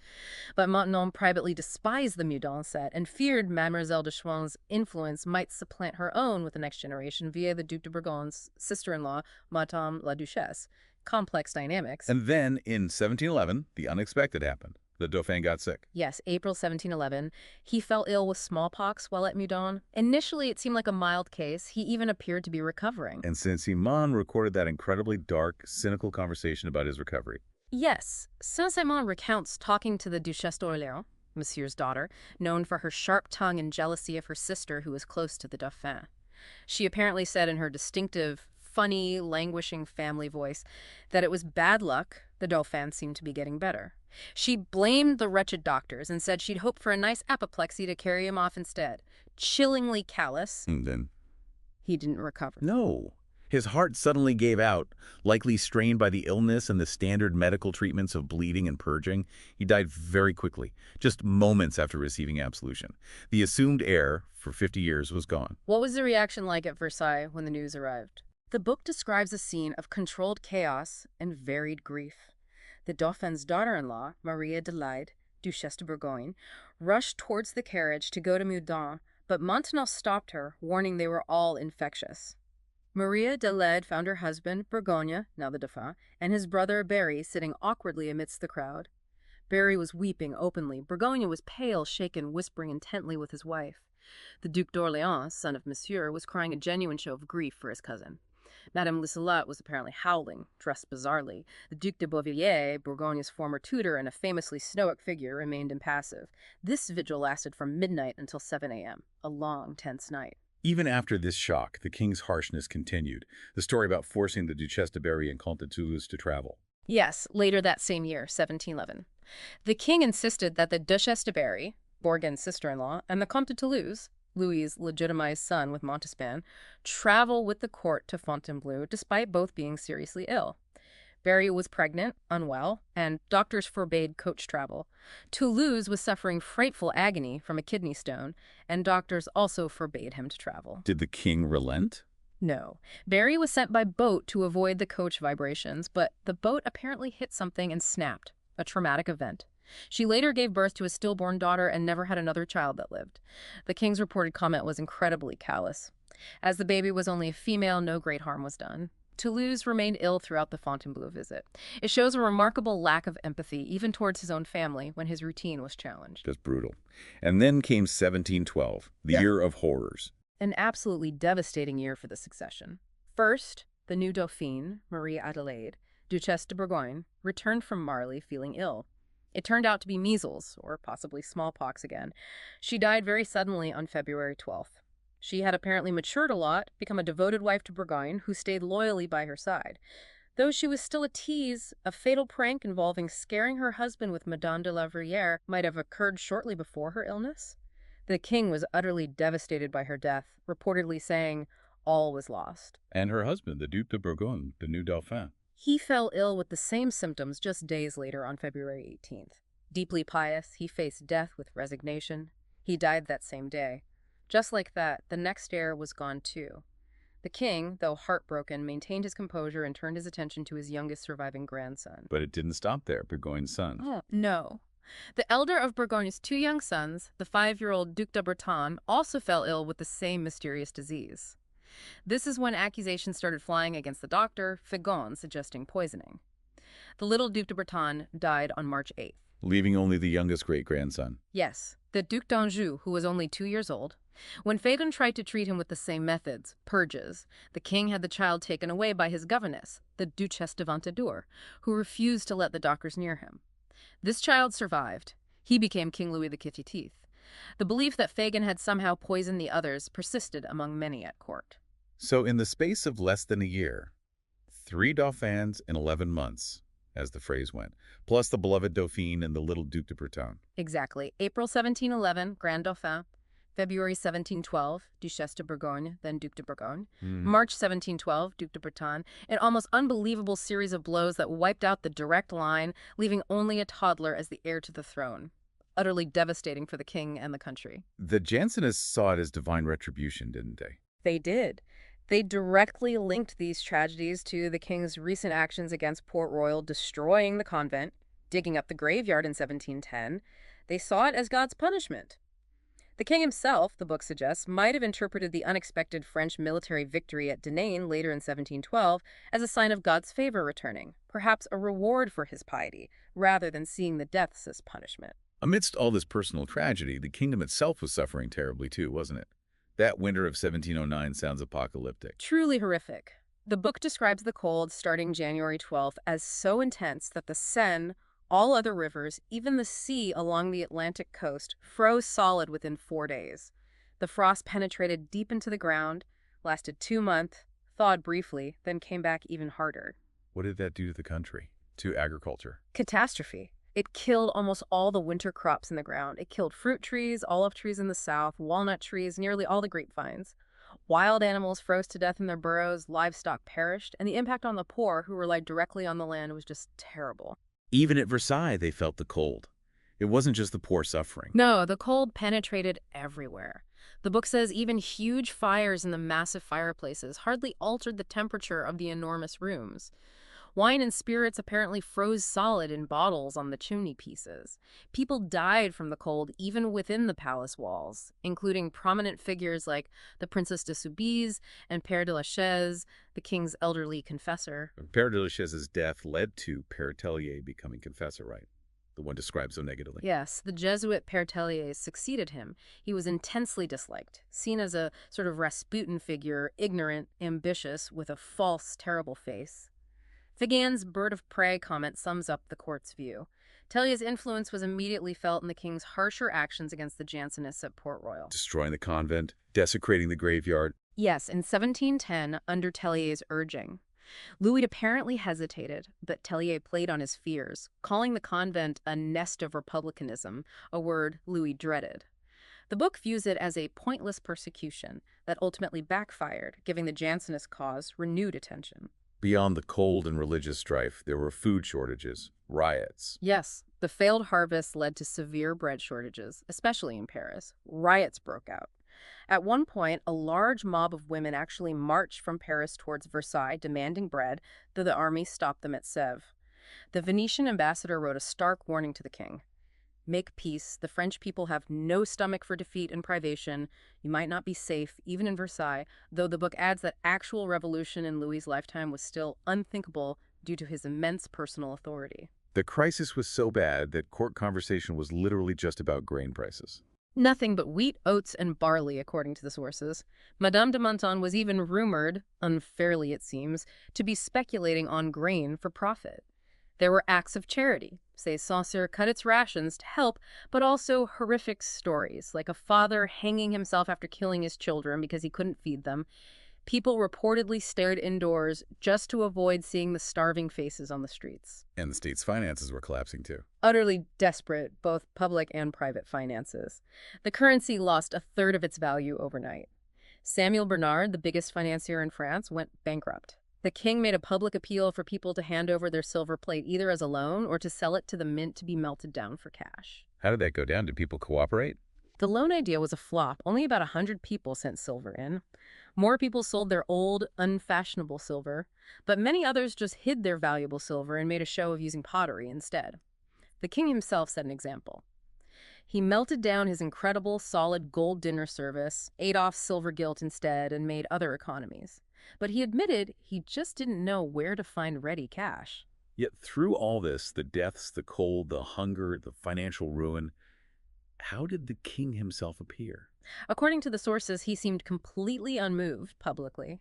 But Maintenon privately despised the Meudon set and feared Mademoiselle de Chouan's influence might supplant her own with the next generation via the Duc de Bourgogne's sister-in-law, Madame la Duchesse. Complex dynamics. And then, in 1711, the unexpected happened. The Dauphin got sick. Yes, April 1711. He fell ill with smallpox while at Meudon. Initially, it seemed like a mild case. He even appeared to be recovering. And Saint-Simon recorded that incredibly dark, cynical conversation about his recovery. Yes, Saint-Simon recounts talking to the Duchesse d'Orléans, Monsieur's daughter, known for her sharp tongue and jealousy of her sister who was close to the Dauphin. She apparently said in her distinctive, funny, languishing family voice that it was bad luck the Dauphin seemed to be getting better. She blamed the wretched doctors and said she'd hoped for a nice apoplexy to carry him off instead. Chillingly callous. And then? He didn't recover. No. His heart suddenly gave out, likely strained by the illness and the standard medical treatments of bleeding and purging. He died very quickly, just moments after receiving absolution. The assumed heir, for 50 years, was gone. What was the reaction like at Versailles when the news arrived? The book describes a scene of controlled chaos and varied grief. The Dauphin's daughter-in-law, Marie Adelaide, Duchesse de Bourgogne, rushed towards the carriage to go to Meudon, but Maintenon stopped her, warning they were all infectious. Marie Adelaide found her husband, Bourgogne, now the Dauphin, and his brother, Berry, sitting awkwardly amidst the crowd. Berry was weeping openly. Bourgogne was pale, shaken, whispering intently with his wife. The Duc d'Orléans, son of Monsieur, was crying a genuine show of grief for his cousin. Madame Liselotte was apparently howling, dressed bizarrely. The Duc de Beauvilliers, Bourgogne's former tutor and a famously stoic figure, remained impassive. This vigil lasted from midnight until 7 a.m., a long, tense night. Even after this shock, the king's harshness continued. The story about forcing the Duchesse de Berry and Comte de Toulouse to travel. Yes, later that same year, 1711. The king insisted that the Duchesse de Berry, Bourgon's sister-in-law, and the Comte de Toulouse, Louis's legitimized son with Montespan, travel with the court to Fontainebleau, despite both being seriously ill. Berry was pregnant, unwell, and doctors forbade coach travel. Toulouse was suffering frightful agony from a kidney stone, and doctors also forbade him to travel. Did the king relent? No. Berry was sent by boat to avoid the coach vibrations, but the boat apparently hit something and snapped, a traumatic event. She later gave birth to a stillborn daughter and never had another child that lived. The king's reported comment was incredibly callous. As the baby was only a female, no great harm was done. Toulouse remained ill throughout the Fontainebleau visit. It shows a remarkable lack of empathy, even towards his own family, when his routine was challenged. Just brutal. And then came 1712, the year of horrors. An absolutely devastating year for the succession. First, the new Dauphine, Marie Adelaide, Duchesse de Bourgogne, returned from Marly feeling ill. It turned out to be measles, or possibly smallpox again. She died very suddenly on February 12th. She had apparently matured a lot, become a devoted wife to Bourgogne, who stayed loyally by her side. Though she was still a tease, a fatal prank involving scaring her husband with Madame de la Verrière might have occurred shortly before her illness. The king was utterly devastated by her death, reportedly saying all was lost. And her husband, the Duc de Bourgogne, the new Dauphin. He fell ill with the same symptoms just days later on February 18th. Deeply pious, he faced death with resignation. He died that same day. Just like that, the next heir was gone too. The king, though heartbroken, maintained his composure and turned his attention to his youngest surviving grandson. But it didn't stop there, Burgoyne's son. Oh, no. The elder of Burgoyne's two young sons, the 5-year-old Duc de Breton, also fell ill with the same mysterious disease. This is when accusations started flying against the doctor, Fagon, suggesting poisoning. The little Duc de Breton died on March 8th. Leaving only the youngest great-grandson. Yes, the Duc d'Anjou, who was only 2 years old. When Fagon tried to treat him with the same methods, purges, the king had the child taken away by his governess, the Duchesse de Ventadour, who refused to let the doctors near him. This child survived. He became King Louis XV. The belief that Fagon had somehow poisoned the others persisted among many at court. So in the space of less than a year, 3 dauphins in 11 months, as the phrase went, plus the beloved Dauphine and the little Duc de Breton. Exactly. April 1711, Grand Dauphin. February 1712, Duchesse de Bourgogne, then Duc de Bourgogne. March 1712, Duc de Breton. An almost unbelievable series of blows that wiped out the direct line, leaving only a toddler as the heir to the throne. Utterly devastating for the king and the country. The Jansenists saw it as divine retribution, didn't they? They did. They directly linked these tragedies to the king's recent actions against Port Royal, destroying the convent, digging up the graveyard in 1710. They saw it as God's punishment. The king himself, the book suggests, might have interpreted the unexpected French military victory at Denain later in 1712 as a sign of God's favor returning, perhaps a reward for his piety, rather than seeing the deaths as punishment. Amidst all this personal tragedy, the kingdom itself was suffering terribly too, wasn't it? That winter of 1709 sounds apocalyptic. Truly horrific. The book describes the cold starting January 12th as so intense that the Seine, all other rivers, even the sea along the Atlantic coast, froze solid within 4 days. The frost penetrated deep into the ground, lasted 2 months, thawed briefly, then came back even harder. What did that do to the country? To agriculture? Catastrophe. It killed almost all the winter crops in the ground. It killed fruit trees, olive trees in the south, walnut trees, nearly all the grapevines. Wild animals froze to death in their burrows, livestock perished, and the impact on the poor, who relied directly on the land, was just terrible. Even at Versailles, they felt the cold. It wasn't just the poor suffering. No, the cold penetrated everywhere. The book says even huge fires in the massive fireplaces hardly altered the temperature of the enormous rooms. Wine and spirits apparently froze solid in bottles on the chimney pieces. People died from the cold even within the palace walls, including prominent figures like the Princess de Soubise and Père de la Chaise, the king's elderly confessor. Père de la Chaise's death led to Père Tellier becoming confessor, right? The one described so negatively. Yes, the Jesuit Père Tellier succeeded him. He was intensely disliked, seen as a sort of Rasputin figure, ignorant, ambitious, with a false, terrible face. Fagan's bird of prey comment sums up the court's view. Tellier's influence was immediately felt in the king's harsher actions against the Jansenists at Port Royal. Destroying the convent, desecrating the graveyard. Yes, in 1710, under Tellier's urging. Louis apparently hesitated, but Tellier played on his fears, calling the convent a nest of republicanism, a word Louis dreaded. The book views it as a pointless persecution that ultimately backfired, giving the Jansenist cause renewed attention. Beyond the cold and religious strife, there were food shortages, riots. Yes, the failed harvest led to severe bread shortages, especially in Paris. Riots broke out. At one point, a large mob of women actually marched from Paris towards Versailles demanding bread, though the army stopped them at Sèvres. The Venetian ambassador wrote a stark warning to the king. Make peace. The French people have no stomach for defeat and privation. You might not be safe, even in Versailles, though the book adds that actual revolution in Louis's lifetime was still unthinkable due to his immense personal authority. The crisis was so bad that court conversation was literally just about grain prices. Nothing but wheat, oats, and barley, according to the sources. Madame de Maintenon was even rumored, unfairly it seems, to be speculating on grain for profit. There were acts of charity, say Sancerre cut its rations to help, but also horrific stories, like a father hanging himself after killing his children because he couldn't feed them. People reportedly stared indoors just to avoid seeing the starving faces on the streets. And the state's finances were collapsing too. Utterly desperate, both public and private finances. The currency lost a third of its value overnight. Samuel Bernard, the biggest financier in France, went bankrupt. The king made a public appeal for people to hand over their silver plate either as a loan or to sell it to the mint to be melted down for cash. How did that go down? Did people cooperate? The loan idea was a flop. Only about 100 people sent silver in. More people sold their old, unfashionable silver, but many others just hid their valuable silver and made a show of using pottery instead. The king himself set an example. He melted down his incredible, solid gold dinner service, ate off silver gilt instead, and made other economies. But he admitted he just didn't know where to find ready cash. Yet through all this, the deaths, the cold, the hunger, the financial ruin, how did the king himself appear? According to the sources, he seemed completely unmoved publicly.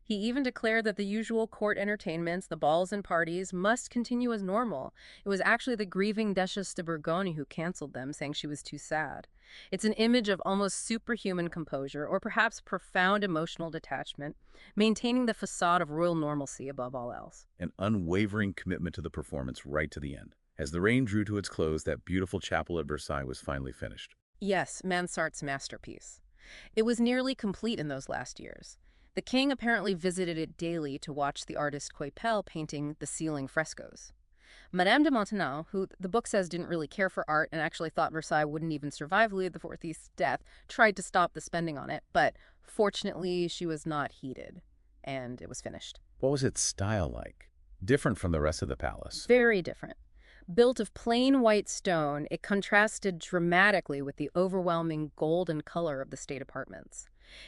He even declared that the usual court entertainments, the balls and parties, must continue as normal. It was actually the grieving Duchess de Bourgogne who canceled them, saying she was too sad. It's an image of almost superhuman composure, or perhaps profound emotional detachment, maintaining the facade of royal normalcy above all else. An unwavering commitment to the performance right to the end. As the reign drew to its close, that beautiful chapel at Versailles was finally finished. Yes, Mansart's masterpiece. It was nearly complete in those last years. The king apparently visited it daily to watch the artist Coypel painting the ceiling frescoes. Madame de Maintenon, who the book says didn't really care for art and actually thought Versailles wouldn't even survive Louis XIV's death, tried to stop the spending on it, but fortunately she was not heeded, and it was finished. What was its style like? Different from the rest of the palace. Very different. Built of plain white stone, it contrasted dramatically with the overwhelming golden color of the state apartments.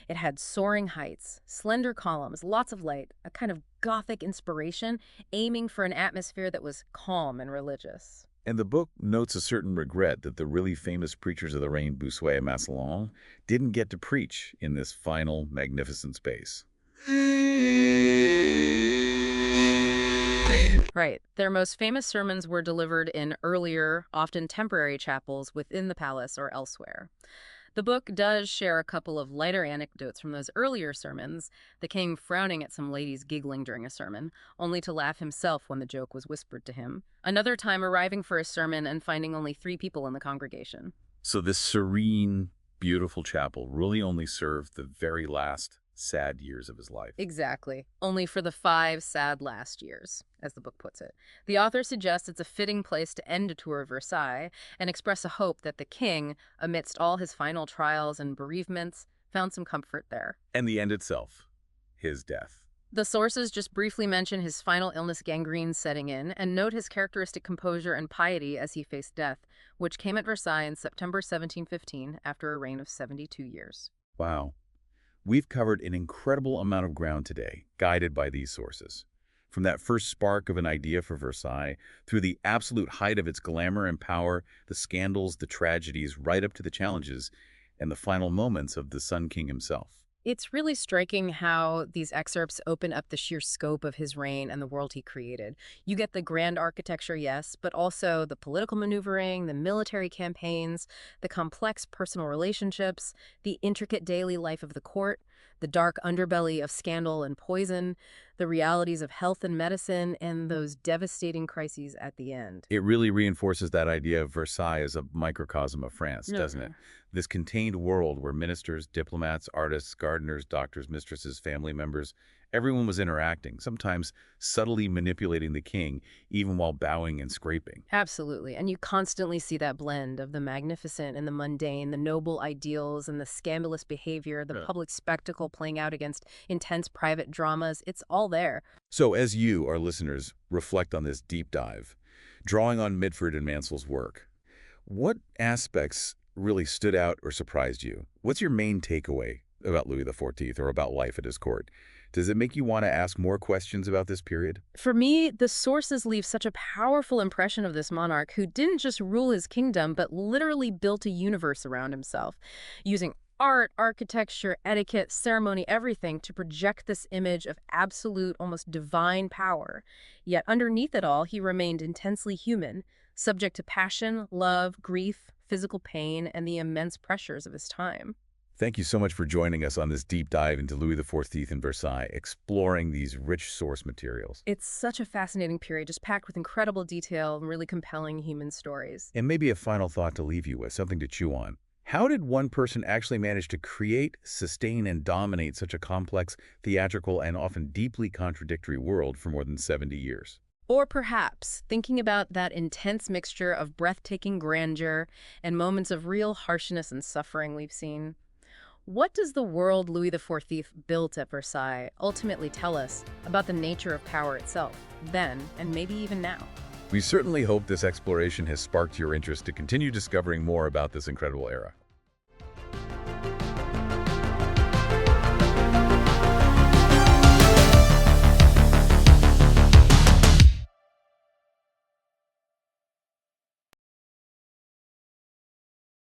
It had soaring heights, slender columns, lots of light, a kind of Gothic inspiration, aiming for an atmosphere that was calm and religious. And the book notes a certain regret that the really famous preachers of the reign, Bossuet and Massillon, didn't get to preach in this final, magnificent space. Right. Their most famous sermons were delivered in earlier, often temporary chapels within the palace or elsewhere. The book does share a couple of lighter anecdotes from those earlier sermons, the king frowning at some ladies giggling during a sermon, only to laugh himself when the joke was whispered to him. Another time arriving for a sermon and finding only 3 people in the congregation. So this serene, beautiful chapel really only served the very last sad years of his life. Exactly. Only for the 5 sad last years, as the book puts it. The author suggests it's a fitting place to end a tour of Versailles and express a hope that the king, amidst all his final trials and bereavements, found some comfort there. And the end itself, his death. The sources just briefly mention his final illness, gangrene, setting in, and note his characteristic composure and piety as he faced death, which came at Versailles in September 1715 after a reign of 72 years. Wow. We've covered an incredible amount of ground today, guided by these sources. From that first spark of an idea for Versailles, through the absolute height of its glamour and power, the scandals, the tragedies, right up to the challenges, and the final moments of the Sun King himself. It's really striking how these excerpts open up the sheer scope of his reign and the world he created. You get the grand architecture, yes, but also the political maneuvering, the military campaigns, the complex personal relationships, the intricate daily life of the court, the dark underbelly of scandal and poison, the realities of health and medicine, and those devastating crises at the end. It really reinforces that idea of Versailles as a microcosm of France, doesn't it? This contained world where ministers, diplomats, artists, gardeners, doctors, mistresses, family members, everyone was interacting, sometimes subtly manipulating the king, even while bowing and scraping. Absolutely. And you constantly see that blend of the magnificent and the mundane, the noble ideals and the scandalous behavior, the public spectacle playing out against intense private dramas. It's all there. So as you, our listeners, reflect on this deep dive, drawing on Mitford and Mansell's work, what aspects really stood out or surprised you? What's your main takeaway about Louis XIV or about life at his court? Does it make you want to ask more questions about this period? For me, the sources leave such a powerful impression of this monarch who didn't just rule his kingdom, but literally built a universe around himself, using art, architecture, etiquette, ceremony, everything to project this image of absolute, almost divine power. Yet underneath it all, he remained intensely human, subject to passion, love, grief, physical pain, and the immense pressures of his time. Thank you so much for joining us on this deep dive into Louis XIV and Versailles, exploring these rich source materials. It's such a fascinating period, just packed with incredible detail and really compelling human stories. And maybe a final thought to leave you with, something to chew on. How did one person actually manage to create, sustain, and dominate such a complex, theatrical, and often deeply contradictory world for more than 70 years? Or perhaps thinking about that intense mixture of breathtaking grandeur and moments of real harshness and suffering we've seen. What does the world Louis XIV built at Versailles ultimately tell us about the nature of power itself, then and maybe even now? We certainly hope this exploration has sparked your interest to continue discovering more about this incredible era.